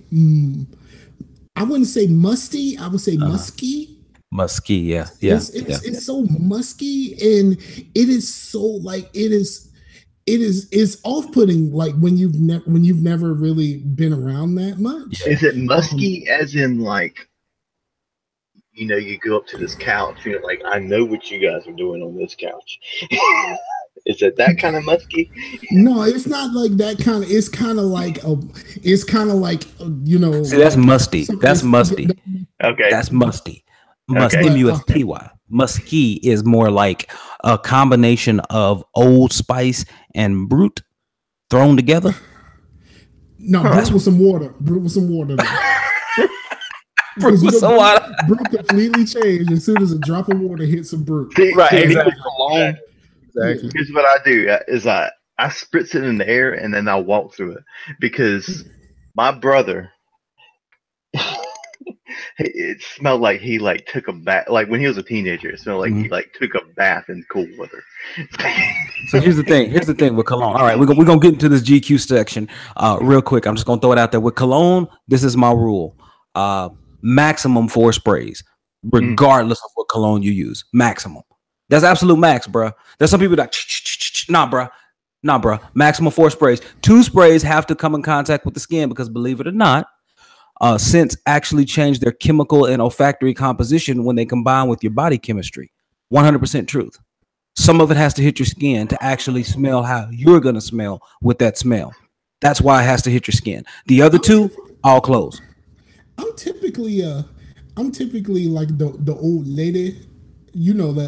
I wouldn't say musty. I would say musky. Musky, yeah. It's so musky, and it is so like it's off-putting. Like when you've never really been around that much. Is it musky as in like, you go up to this couch, you're like, I know what you guys are doing on this couch. Is it that kind of musky? No, it's not like that kind of. It's kind of like See, that's musty. That's musty. Okay, that's musty. M-U-S-T-Y. Musky is more like a combination of Old Spice and Brute thrown together. No, Brute with some water. Brute with some water. Brute with some water. Brute completely changed as soon as a drop of water hits some Brute. Right, exactly. Here's what I do: is I spritz it in the air and then I walk through it because my brother. It smelled like he took a bath. Like when he was a teenager, it smelled like he took a bath in cold water. So here's the thing with cologne. All right, we're gonna get into this GQ section real quick. I'm just gonna throw it out there with cologne. This is my rule: maximum 4 sprays, regardless of what cologne you use. Maximum. That's absolute max, bro. There's some people that nah, bro. Maximum 4 sprays. 2 sprays have to come in contact with the skin because, believe it or not, scents actually change their chemical and olfactory composition when they combine with your body chemistry. 100% truth. Some of it has to hit your skin to actually smell how you're going to smell with that smell. That's why it has to hit your skin. The other 2, all closed. I'm typically like the old lady, like I'm you know what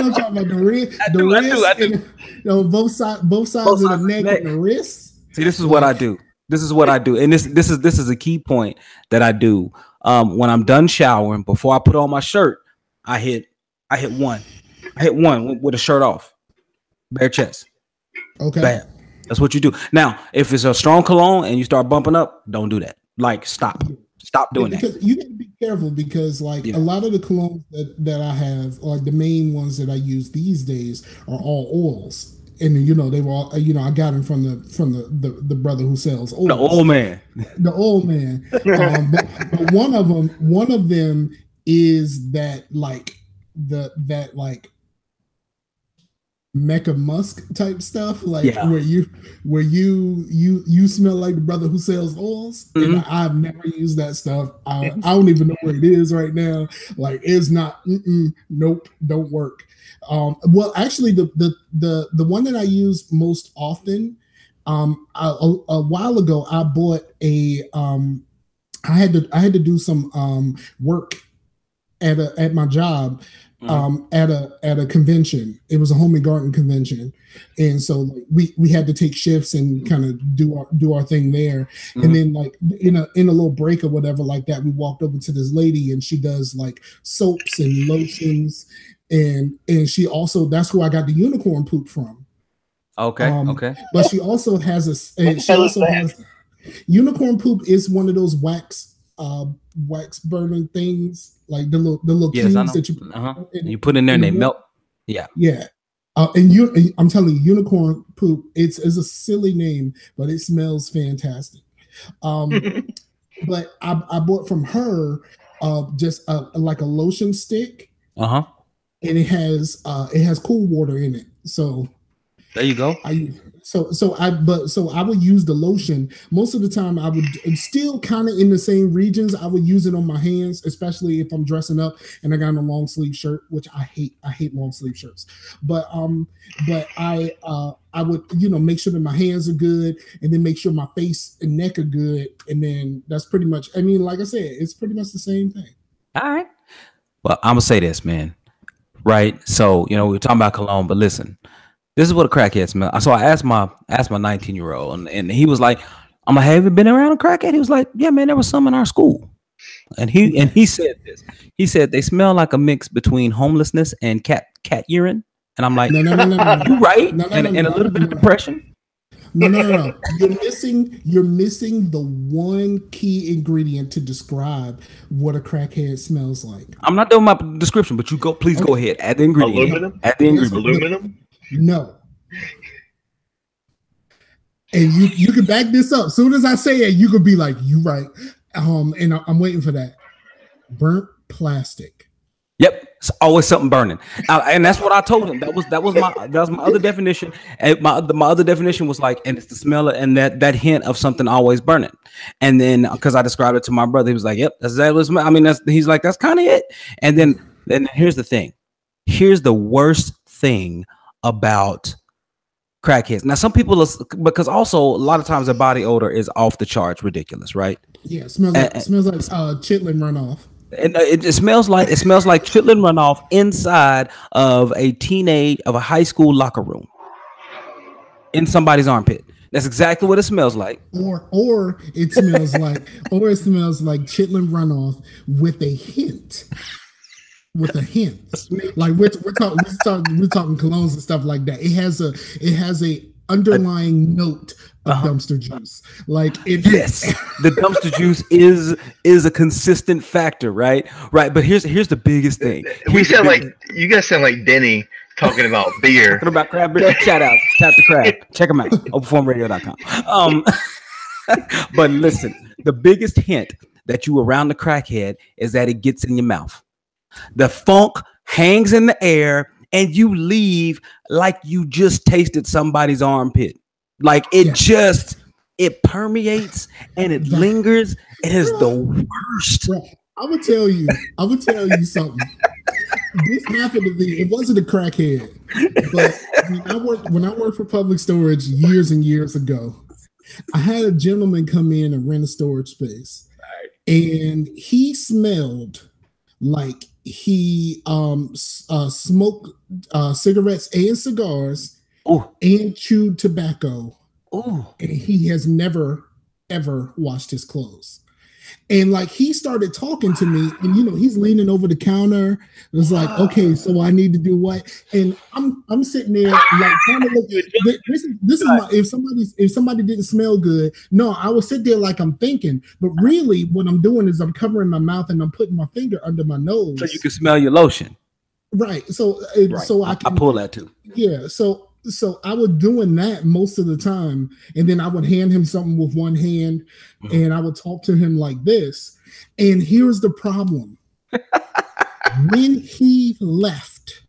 I'm talking about, the wrist, I do. And, both sides of the neck and the wrist. See, this is what I do. And this is a key point that I do. When I'm done showering, before I put on my shirt, I hit one with a shirt off, bare chest. Okay, bam. That's what you do. Now, if it's a strong cologne and you start bumping up, don't do that. Like, stop doing that. Because you got to be careful because a lot of the colognes that I have, like the main ones that I use these days, are all oils. And they were all, I got them from the brother who sells oils. The old man. The old man. But one of them is that Mecca Musk type stuff, like where you smell like the brother who sells oils, and I've never used that stuff. I don't even know where it is right now. Like, it's not. Nope, don't work. Well, actually, the one that I use most often, a while ago, I bought a. I had to do some work at my job. At a convention. It was a home and garden convention, and so like, we had to take shifts and kind of do our thing there. And then like in a little break or whatever like that, we walked over to this lady, and she does like soaps and lotions, and she also, that's who I got the unicorn poop from. Okay. But she also has unicorn poop is one of those wax burning things, like the little cubes that you put in there and they melt. And I'm telling you, unicorn poop, it's a silly name, but it smells fantastic. But I bought from her just like a lotion stick, and it has cool water in it. So there you go. So I would use the lotion most of the time. I would still kind of in the same regions. I would use it on my hands, especially if I'm dressing up and I got a long sleeve shirt, which I hate. I hate long sleeve shirts. But I would make sure that my hands are good, and then make sure my face and neck are good, and then that's pretty much. I mean, like I said, it's pretty much the same thing. All right. Well, I'm gonna say this, man. Right. So we're talking about cologne, but listen. This is what a crackhead smells. So I asked my 19-year-old, and he was like, "I'm like, have you been around a crackhead?" He was like, "Yeah, man, there was some in our school." And he said this. He said they smell like a mix between homelessness and cat urine. And I'm like, no. You right? And a little bit of depression. No. You're missing the one key ingredient to describe what a crackhead smells like. I'm not doing my description, but please go ahead. Add the ingredient. Aluminum. No. And you can back this up. As soon as I say it, you could be like, you right. And I'm waiting for that. Burnt plastic. Yep. It's always something burning. And that's what I told him. That was my other definition. And my other definition was like, and it's the smell and that hint of something always burning. And then because I described it to my brother, he was like, yep, that's he's like, that's kind of it. And then here's the thing. Here's the worst thing about crackheads. Now, some people, because also a lot of times their body odor is off the charts, ridiculous, right? Yeah, it smells like chitlin runoff. And it smells like chitlin runoff inside of a high school locker room in somebody's armpit. That's exactly what it smells like. Or it smells like chitlin runoff with a hint. Like we're talking colognes and stuff like that. It has a underlying note of dumpster juice. Like yes, the dumpster juice is a consistent factor, right? But here's the biggest thing. You guys sound like Denny talking about beer. Talking about crab beer. Shout out to Crab. Check them out. OFRNradio.com. But listen, the biggest hint that you around the crackhead is that it gets in your mouth. The funk hangs in the air, and you leave like you just tasted somebody's armpit. Like it permeates and it lingers. It is the worst. I would tell you something. This happened to me. It wasn't a crackhead, but when I worked for Public Storage years and years ago, I had a gentleman come in and rent a storage space, and he smelled like he smoked cigarettes and cigars and chewed tobacco. And he has never ever washed his clothes. And like he started talking to me, and he's leaning over the counter. It was like, okay, so I need to do what? And I'm sitting there like trying to look. This is my, if somebody didn't smell good, no, I would sit there like I'm thinking, but really what I'm doing is I'm covering my mouth and I'm putting my finger under my nose so you can smell your lotion. Right. So I pull that too. Yeah. So I was doing that most of the time, and then I would hand him something with one hand, and I would talk to him like this. And here's the problem: when he left,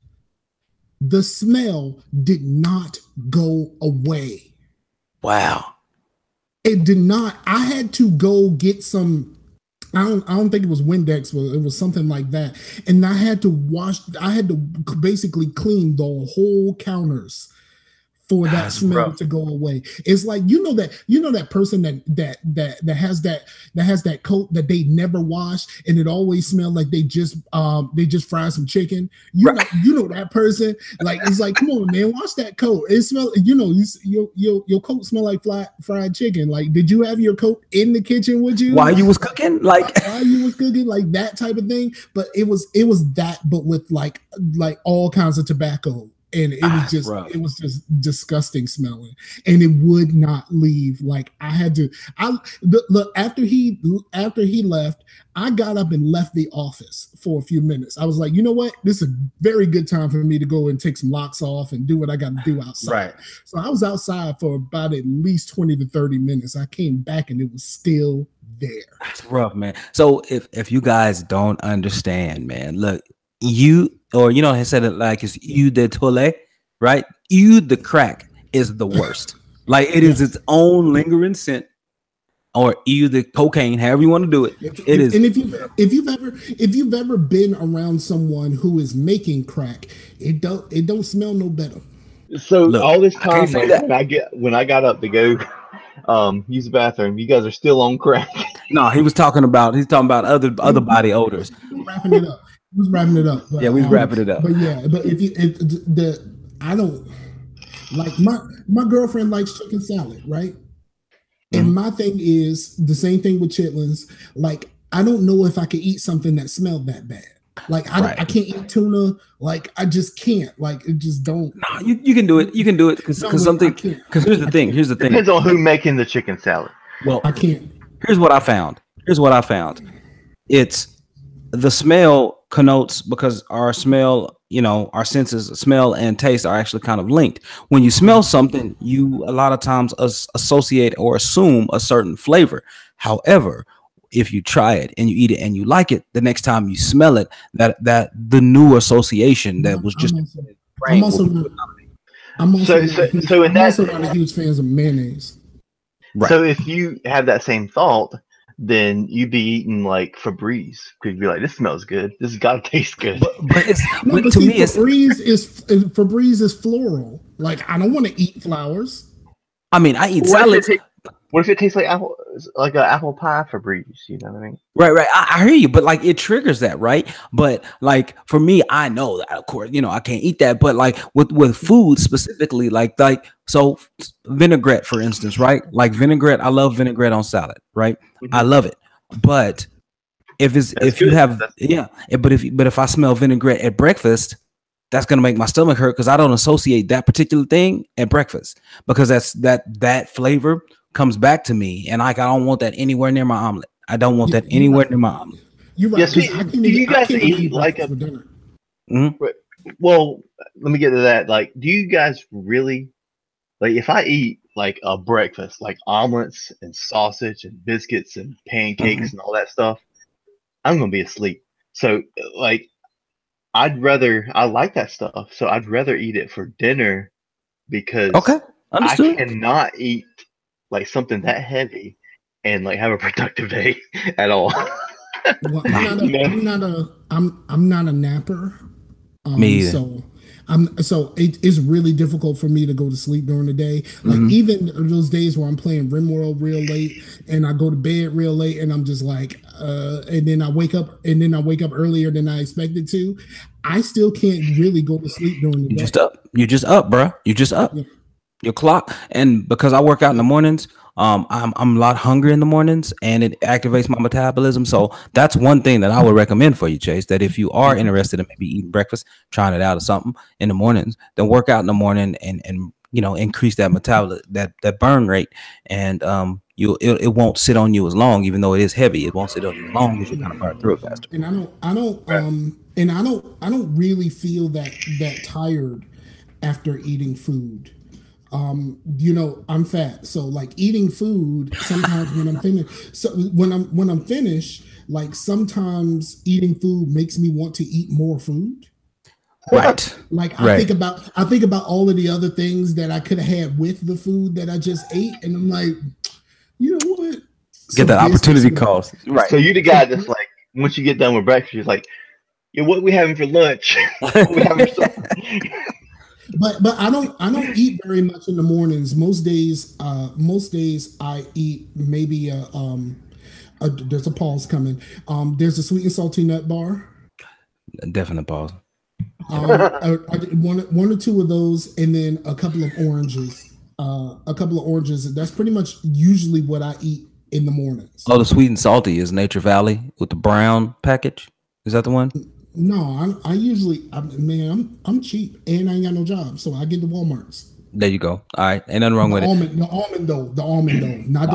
The smell did not go away. Wow. It did not. I had to go get some. I don't think it was Windex, but it was something like that. And I had to basically clean the whole counters for that smell to go away. It's like that person that has that coat that they never wash and it always smells like they just fried some chicken. You know that person. Like, it's like, come on, man, wash that coat. It smells, your coat smell like fried chicken. Like, did you have your coat in the kitchen with you while you was cooking? Like while you was cooking, like that type of thing. But it was that, but with like all kinds of tobacco. And it was just disgusting smelling, and it would not leave. Like, I had to. Look, after he left, I got up and left the office for a few minutes. I was like, you know what? This is a very good time for me to go and take some locks off and do what I got to do outside. Right. So I was outside for about at least 20 to 30 minutes. I came back and it was still there. That's rough, man. So if you guys don't understand, man, look. I said it like it's Eau de Toilette, right? Eau de Crack is the worst. Like, it is its own lingering scent, or Eau de cocaine, however you want to do it. It is. And if you've ever been around someone who is making crack, it don't smell no better. So look, all this time, when I got up to go use the bathroom, you guys are still on crack. No, he's talking about other body odors. Wrapping it up. We was wrapping it up. But, we was wrapping it up. But I don't like my girlfriend likes chicken salad, right? Mm-hmm. And my thing is the same thing with chitlins. Like, I don't know if I could eat something that smelled that bad. Like, I can't eat tuna. Like, I just can't. Like, it just don't. No, you can do it. You can do it because here's the thing. Depends on who making the chicken salad. Well, I can't. Here's what I found. It's the smell connotes, because our smell, our senses, smell and taste are actually kind of linked. When you smell something, you a lot of times associate or assume a certain flavor. However, if you try it and you eat it and you like it, the next time you smell it, that the new association that was just I'm also not a huge fan of mayonnaise. Right. So if you have that same thought, then you'd be eating like Febreze, because you'd be like, this smells good. This has got to taste good. Febreze is floral. Like, I don't want to eat flowers. I mean, I eat salads. What if it tastes like an apple pie Febreze? You know what I mean? Right. I hear you, but like, it triggers that, right? But like, for me, I know that, of course, I can't eat that. But like with food specifically, like so vinaigrette, for instance, right? Like vinaigrette, I love vinaigrette on salad, right? Mm-hmm. I love it. But if I smell vinaigrette at breakfast, that's gonna make my stomach hurt, because I don't associate that particular thing at breakfast, because that flavor comes back to me, and I don't want that anywhere near my omelet. I don't want that anywhere near my omelet. You're right. Yes, do you guys eat like a dinner? Mm-hmm. Well, let me get to that. Like, do you guys really, like, if I eat like a breakfast, like omelets and sausage and biscuits and pancakes and all that stuff, I'm gonna be asleep. So like, I like that stuff, so I'd rather eat it for dinner, because I cannot eat like something that heavy and like have a productive day at all. Well, I'm not a napper. Me either. So it's really difficult for me to go to sleep during the day. Like, even those days where I'm playing RimWorld real late and I go to bed real late and I'm just like, and then I wake up earlier than I expected to. I still can't really go to sleep during the day. You're just up, bro. You just up. Yeah. Your clock, and because I work out in the mornings, I'm a lot hungry in the mornings, and it activates my metabolism. So that's one thing that I would recommend for you, Chase, that if you are interested in maybe eating breakfast, trying it out or something in the mornings, then work out in the morning and increase that metabolism, that burn rate, and it won't sit on you as long, even though it is heavy. It won't sit on you as long as you kind of burn through it faster. And I don't really feel that tired after eating food. I'm fat, so like eating food sometimes when I'm finished, like sometimes eating food makes me want to eat more food. Right. Like I think about all of the other things that I could have had with the food that I just ate, and I'm like, you know what? Get that opportunity cost. Right. So you the guy that's like, once you get done with breakfast, you're like, yeah, what we having for lunch? What we having for supper? But I don't eat very much in the mornings. Most days I eat maybe there's a pause coming. There's a sweet and salty nut bar. Definite pause. I did one or two of those, and then a couple of oranges. That's pretty much usually what I eat in the mornings. Oh, the sweet and salty is Nature Valley with the brown package. Is that the one? No, I'm cheap and I ain't got no job, so I get the Walmarts. There you go. All right, ain't nothing wrong with it. The almond though, not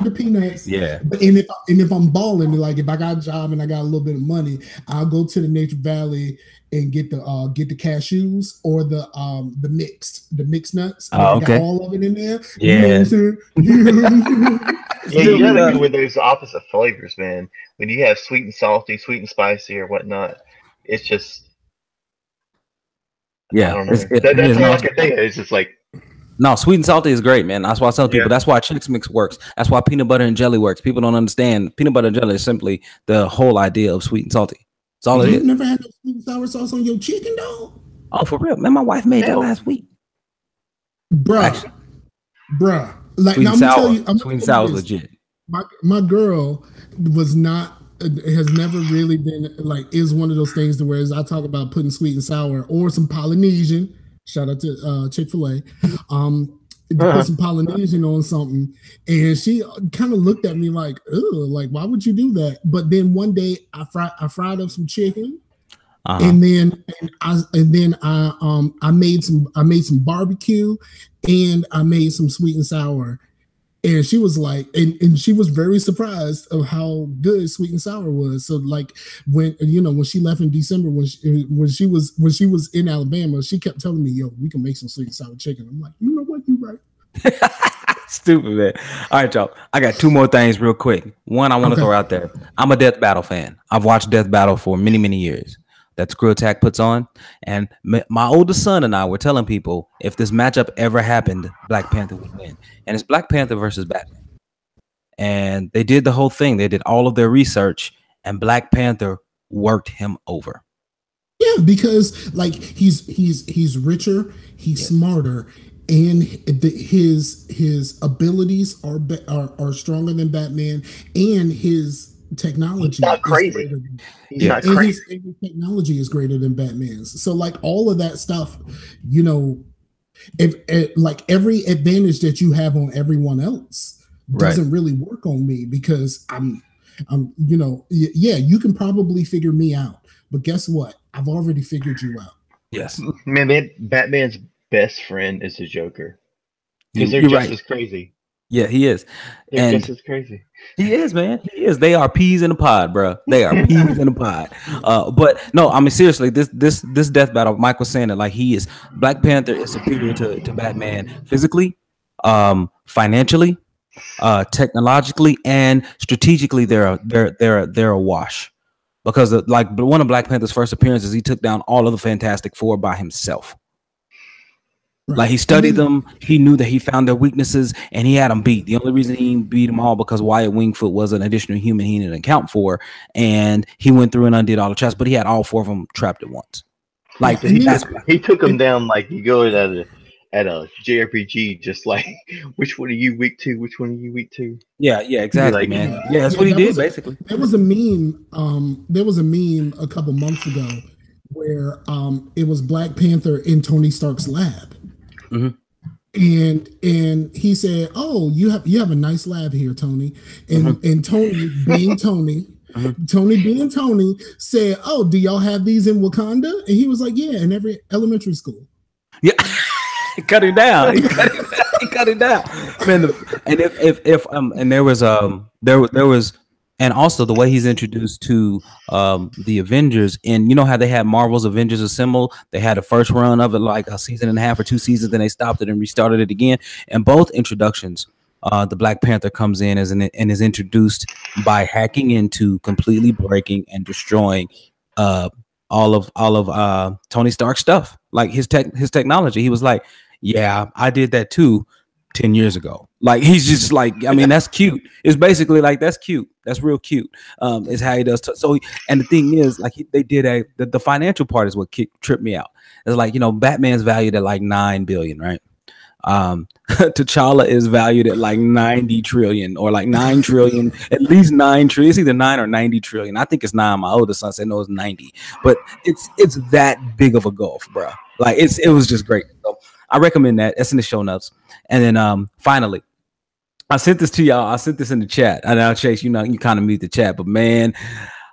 the peanuts. Yeah. But if I'm balling, like if I got a job and I got a little bit of money, I'll go to the Nature Valley and get the cashews or the mixed nuts. Oh, okay. Got all of it in there. Yeah. You know what I'm saying? Yeah, you gotta go with those opposite flavors, man. When you have sweet and salty, sweet and spicy, or whatnot, it's just. Yeah, I don't know. That's all I can think of. It's just like. No, sweet and salty is great, man. That's why I tell people. That's why Chex Mix works. That's why peanut butter and jelly works. People don't understand. Peanut butter and jelly is simply the whole idea of sweet and salty. That's all it is. You never had no sweet and sour sauce on your chicken, though? Oh, for real, man. My wife made that last week. Bruh. Like, sweet now, and sour. Sweet and sour is legit. My girl has never really been like, is one of those things to where as I talk about putting sweet and sour or some Polynesian, shout out to Chick-fil-A, put some Polynesian on something, and she kind of looked at me like, ugh, like why would you do that? But then one day I fried up some chicken. And then I made some barbecue, and I made some sweet and sour, and she was like, and she was very surprised of how good sweet and sour was. So like when she left in December, when she was in Alabama, she kept telling me, "Yo, we can make some sweet and sour chicken." I'm like, you know what, you right. Stupid, man. All right, y'all. I got two more things real quick. One I want to throw out there. I'm a Death Battle fan. I've watched Death Battle for many, many years. That Screw Attack puts on, and my oldest son and I were telling people if this matchup ever happened, Black Panther would win, and it's Black Panther versus Batman, and they did the whole thing. They did all of their research, and Black Panther worked him over. Yeah, because like he's richer, he's smarter, and his abilities are stronger than Batman, and his technology not crazy. He's not crazy. His technology is greater than Batman's. So like all of that stuff, if like every advantage that you have on everyone else doesn't really work on me, because I'm you can probably figure me out, but guess what? I've already figured you out. Yes, man. Batman's best friend is the Joker, because they're just as crazy. Yeah, he is. They're just as crazy. He is, man. He is. They are peas in a pod, bro. They are peas in a pod. But no, I mean seriously, this death battle, Mike was saying it like he is. Black Panther is superior to Batman physically, financially, technologically, and strategically. They're a wash, because like one of Black Panther's first appearances, he took down all of the Fantastic Four by himself. Right. Like he studied them, he knew that he found their weaknesses, and he had them beat. The only reason he beat them all because Wyatt Wingfoot was an additional human he didn't account for, and he went through and undid all the traps, but he had all four of them trapped at once. Like he took them down like you go at a JRPG, just like which one are you weak to? Which one are you weak to? Yeah, exactly, man. Yeah, that's what he did basically. There was a meme. There was a meme a couple months ago where it was Black Panther in Tony Stark's lab. And he said, "Oh, you have a nice lab here, Tony." And Tony being Tony, Tony being Tony said, "Oh, do y'all have these in Wakanda?" And he was like, "Yeah, in every elementary school." Yeah, he cut it down. He cut it down, man. And if and there was. And also the way he's introduced to the Avengers, and you know how they had Marvel's Avengers Assemble, they had a first run of it like a season and a half or 2 seasons, then they stopped it and restarted it again. And both introductions, the Black Panther comes in and is introduced by hacking into, completely breaking and destroying all of Tony Stark's stuff, like his technology. He was like, yeah, I did that too 10 years ago. Like, he's just like, I mean, that's cute. It's basically like, that's cute. That's real cute. Is how he does. So, and the thing is, like, they did the financial part is what tripped me out. It's like, you know, Batman's valued at like 9 billion, right? T'Challa is valued at like 90 trillion or like 9 trillion, at least 9 trillion. It's either 9 or 90 trillion. I think it's 9. My oldest son said no, it's 90, but it's that big of a gulf, bro. Like, it was just great. So I recommend that. It's in the show notes. And then finally, I sent this to y'all. I sent this in the chat. I know, Chase, you know, you kind of mute the chat, but man,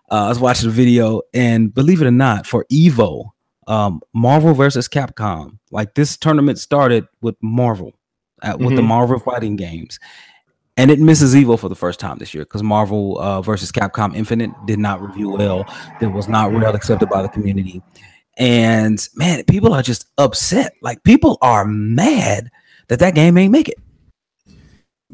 I was watching the video, and believe it or not, for Evo, Marvel versus Capcom, like, this tournament started with Marvel, with the Marvel fighting games, and it misses Evo for the first time this year because Marvel versus Capcom Infinite did not review well. It was not well accepted by the community, and man, people are just upset. Like, people are mad that game ain't make it.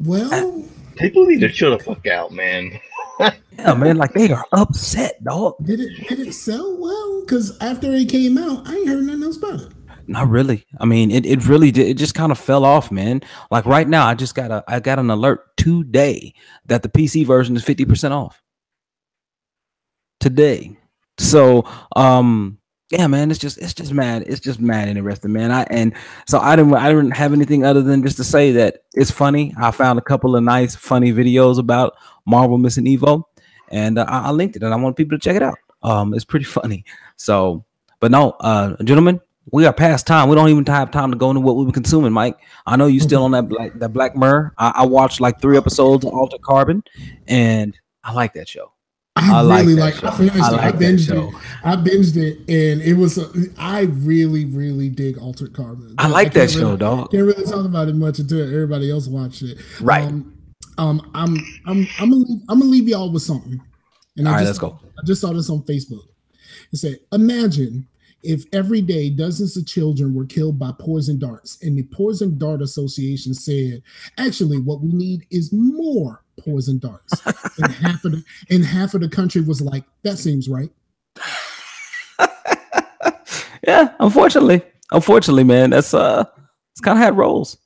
Well, people need to chill the fuck out, man. Yeah, man, like, they are upset, dog. Did it sell well? Because after it came out, I ain't heard nothing else about it. Not really. I mean, it really did. It just kind of fell off, man. Like, right now, I got an alert today that the PC version is 50% off. Today. So, yeah, man, it's just mad. It's just mad interesting, man. I didn't have anything other than just to say that it's funny. I found a couple of nice, funny videos about Marvel missing Evo, and I linked it, and I want people to check it out. It's pretty funny. So, but no, gentlemen, we are past time. We don't even have time to go into what we were consuming, Mike. I know you still on that Black Myrrh. I watched like 3 episodes of Altered Carbon, and I like that show. I really like it. I binged it, and it was. I really dig Altered Carbon. I like that show, dog. Can't really talk about it much until everybody else watched it. Right. I'm gonna leave y'all with something. And let's go. I just saw this on Facebook. It said, imagine if every day dozens of children were killed by poison darts, and the Poison Dart Association said, actually, what we need is more poison darts. and half of the country was like, that seems right. Yeah, unfortunately, man, that's it's kind of how it rolls.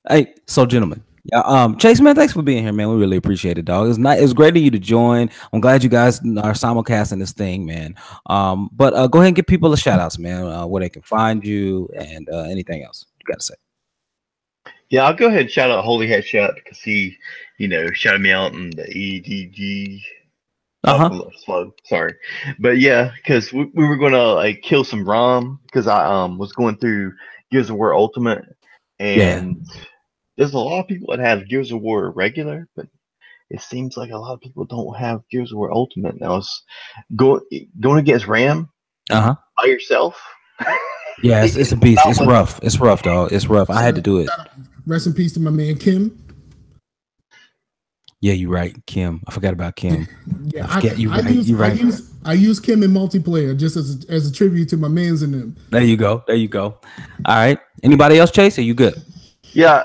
Hey, so gentlemen, yeah, Chase, man, thanks for being here, man. We really appreciate it, dog. It's great of you to join. I'm glad you guys are simulcasting this thing, man. But go ahead and give people a shout outs, man, where they can find you and anything else you got to say. Yeah, I'll go ahead and shout out Holy Head Shut because he, shouted me out in the EDG. Slow, sorry, but yeah, because we were gonna like kill some ROM because I was going through Gears of War Ultimate, and there's a lot of people that have Gears of War regular, but it seems like a lot of people don't have Gears of War Ultimate. Now it's going against RAM by yourself. Yeah, it's a beast. It's rough. It's rough, dog. It's rough. I had to do it. Rest in peace to my man Kim. Yeah, you're right, Kim. I forgot about Kim. Yeah, I use Kim in multiplayer just as a tribute to my mans in them. There you go. All right. Anybody else, Chase? Are you good? Yeah.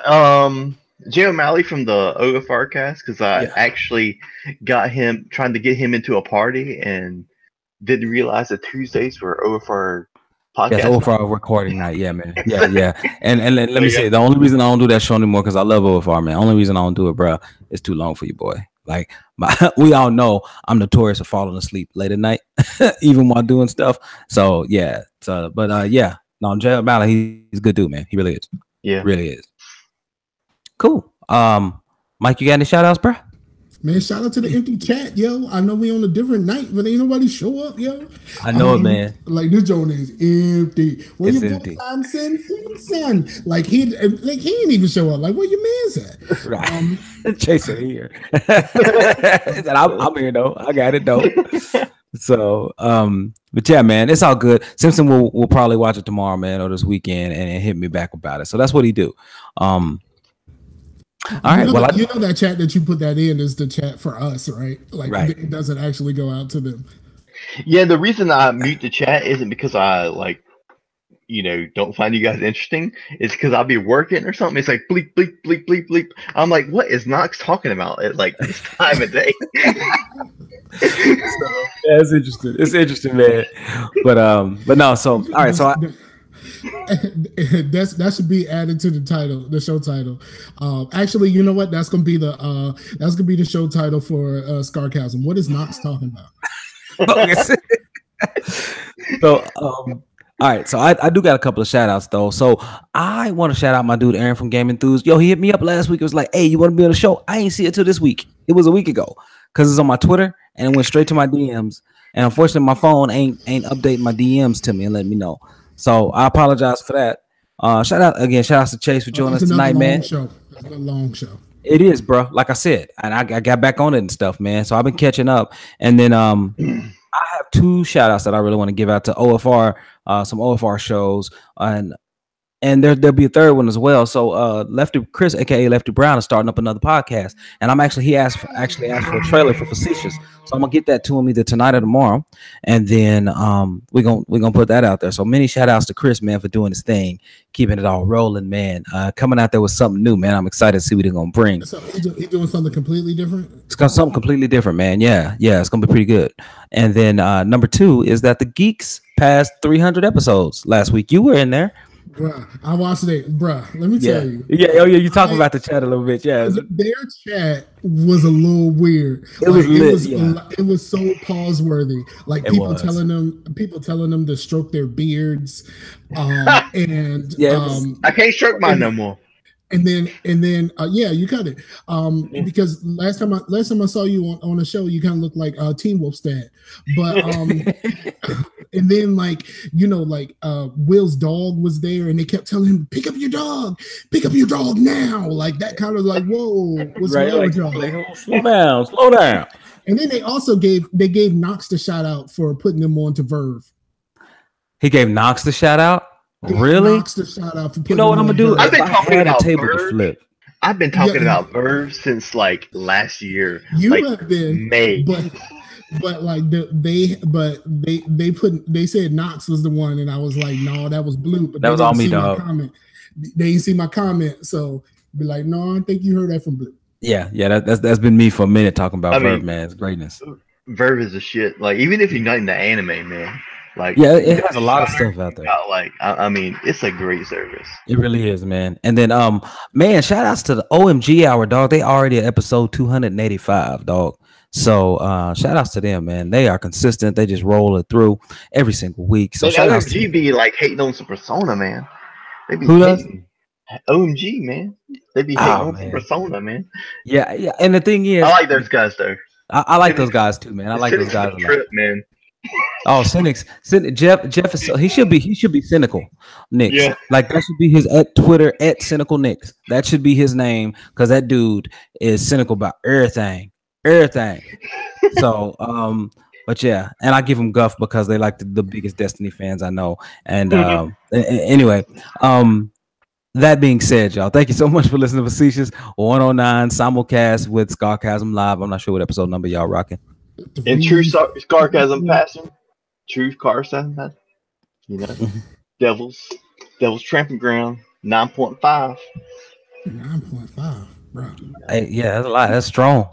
Jay O'Malley from the OFR cast, because I actually got him trying to get him into a party and didn't realize that Tuesdays were OFR podcast. Yes, OFR recording night. Yeah, man. Yeah. And let me say, the only reason I don't do that show anymore because I love OFR, man. Only reason I don't do it, bro, it's too long for you, boy. Like, we all know I'm notorious for falling asleep late at night, even while doing stuff. So yeah. No, Jay O'Malley, he's a good dude, man. He really is. Yeah, really is. Cool. Mike, you got any shout outs, bro? Man, shout out to the empty chat, yo. I know we on a different night, but ain't nobody show up, yo. I know it, man. Like, this joint is empty. Where it's your empty. Boy, son? Like he didn't even show up. Like, where your man's at? Right. Chase it here. I'm here though. I got it though. So, but yeah, man, it's all good. Simpson will probably watch it tomorrow, man, or this weekend, and hit me back about it. So that's what he do. All right. You know that chat that you put that in is the chat for us, right? Like, it doesn't actually go out to them. Yeah, the reason I mute the chat isn't because I don't find you guys interesting. It's because I'll be working or something. It's like bleep bleep bleep bleep bleep. I'm like, what is Knox talking about at like this time of day? Yeah, it's interesting. It's interesting, man. But no. So all right. So that should be added to the title, the show title. Actually, you know what? That's gonna be the show title for Scarcasm. What is Knox talking about? So all right, so I do got a couple of shout outs though. So I want to shout out my dude Aaron from Game Enthused. Yo, he hit me up last week. It was like, hey, you want to be on the show? I ain't see it till this week. It was a week ago because it's on my Twitter and it went straight to my DMs. And unfortunately, my phone ain't updating my DMs to me and letting me know. So I apologize for that. Shout out to Chase for joining us tonight, man. It's a long show. It is, bro. Like I said, and I got back on it and stuff, man. So I've been catching up, and then I have two shout outs that I really want to give out to OFR, some OFR shows, and there'll be a third one as well. So Lefty Chris, aka Lefty Brown, is starting up another podcast, and he asked for a trailer for Facetious, so I'm gonna get that to him either tonight or tomorrow, and then we're gonna put that out there. So many shout outs to Chris, man, for doing his thing, keeping it all rolling, man. Coming out there with something new, man. I'm excited to see what he's gonna bring. So he's doing something completely different. It's got something completely different, man. Yeah, it's gonna be pretty good. And then number two is that the Geeks passed 300 episodes last week. You were in there. Bruh, I watched it, bruh. Let me tell you. Yeah, oh yeah, you talking about the chat a little bit. Yeah. Their chat was a little weird. It was lit, it was so pause worthy. Like people telling them to stroke their beards. And I can't stroke mine no more. And then you cut it. Because last time I saw you on the show, you kind of looked like Teen Wolf Stat. But and then Will's dog was there and they kept telling him, pick up your dog now. Like that kind of like, whoa, what's wrong with y'all? Slow down. And then they also gave Knox the shout out for putting them on to Verve. He gave Knox the shout out? Really? You know what I'm gonna do? I've been talking about Verve. I've been talking about Verve since like last year. You like have been May, but like they said Knox was the one, and I was like, no, that was Blue. But that was all me, dog. They didn't see my comment, so be like, no, I think you heard that from Blue. Yeah, that's been me for a minute talking about Verve, man. It's greatness. Verve is a shit. Like even if you're not into anime, man. Like, yeah, it has a lot of stuff out there. Like, I mean, it's a great service. It really is, man. And then, man, shout outs to the OMG Hour, dog. They already at episode 285, dog. So, shout outs to them, man. They are consistent. They just roll it through every single week. So, shout outs to be like hating on some Persona, man. They be who does? OMG, man. They be hating on some Persona, man. Yeah. And the thing is, I like those guys though. I like those guys too, man. I like those guys a lot, man. Oh, Cynics. Jeff is he should be Cynical Nicks. Yeah. Like that should be his at Twitter at Cynical Nicks. That should be his name because that dude is cynical about everything. So but yeah, and I give him guff because they like the biggest Destiny fans I know. And anyway, that being said, y'all, thank you so much for listening to Facetious 109 simulcast with Scarcasm Live. I'm not sure what episode number y'all rocking. And true Scarcasm passing, true Scarcasm, you know, Devil's Tramping Ground 9.5. 9.5, bro. Hey, yeah, that's a lot. That's strong.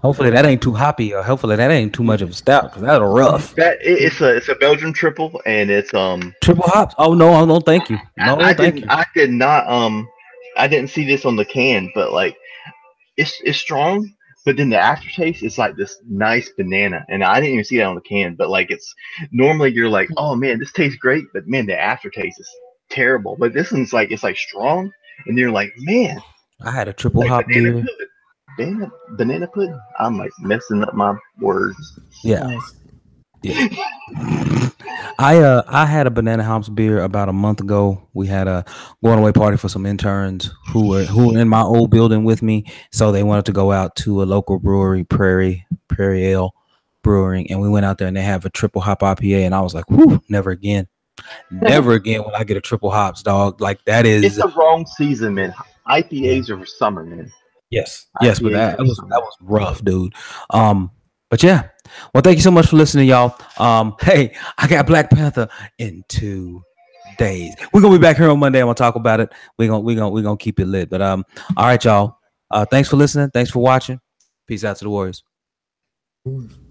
Hopefully that ain't too hoppy, or hopefully that ain't too much of a stout, because that's rough. It's a Belgian triple, and it's triple hops. Oh no, thank you. No, thank you. I did not I didn't see this on the can, but like it's strong. But then the aftertaste is like this nice banana, and I didn't even see that on the can. But like it's normally you're like, oh man, this tastes great, but man, the aftertaste is terrible. But this one's like it's like strong, and you're like, man, I had a triple hop beer. Banana pudding. I'm like messing up my words. Yeah. I had a banana hops beer about a month ago. We had a going away party for some interns who were in my old building with me. So they wanted to go out to a local brewery, Prairie Ale Brewing, and we went out there and they have a triple hop IPA, and I was like, whew, never again. Never again will I get a triple hops, dog. Like that is it's the wrong season, man. IPAs are for summer, man. Yes, but that was rough, dude. But yeah. Well, thank you so much for listening, y'all. Hey, I got Black Panther in 2 days. We're gonna be back here on Monday. I'm gonna talk about it. We're gonna keep it lit. But all right, y'all. Thanks for listening. Thanks for watching. Peace out to the Warriors. course.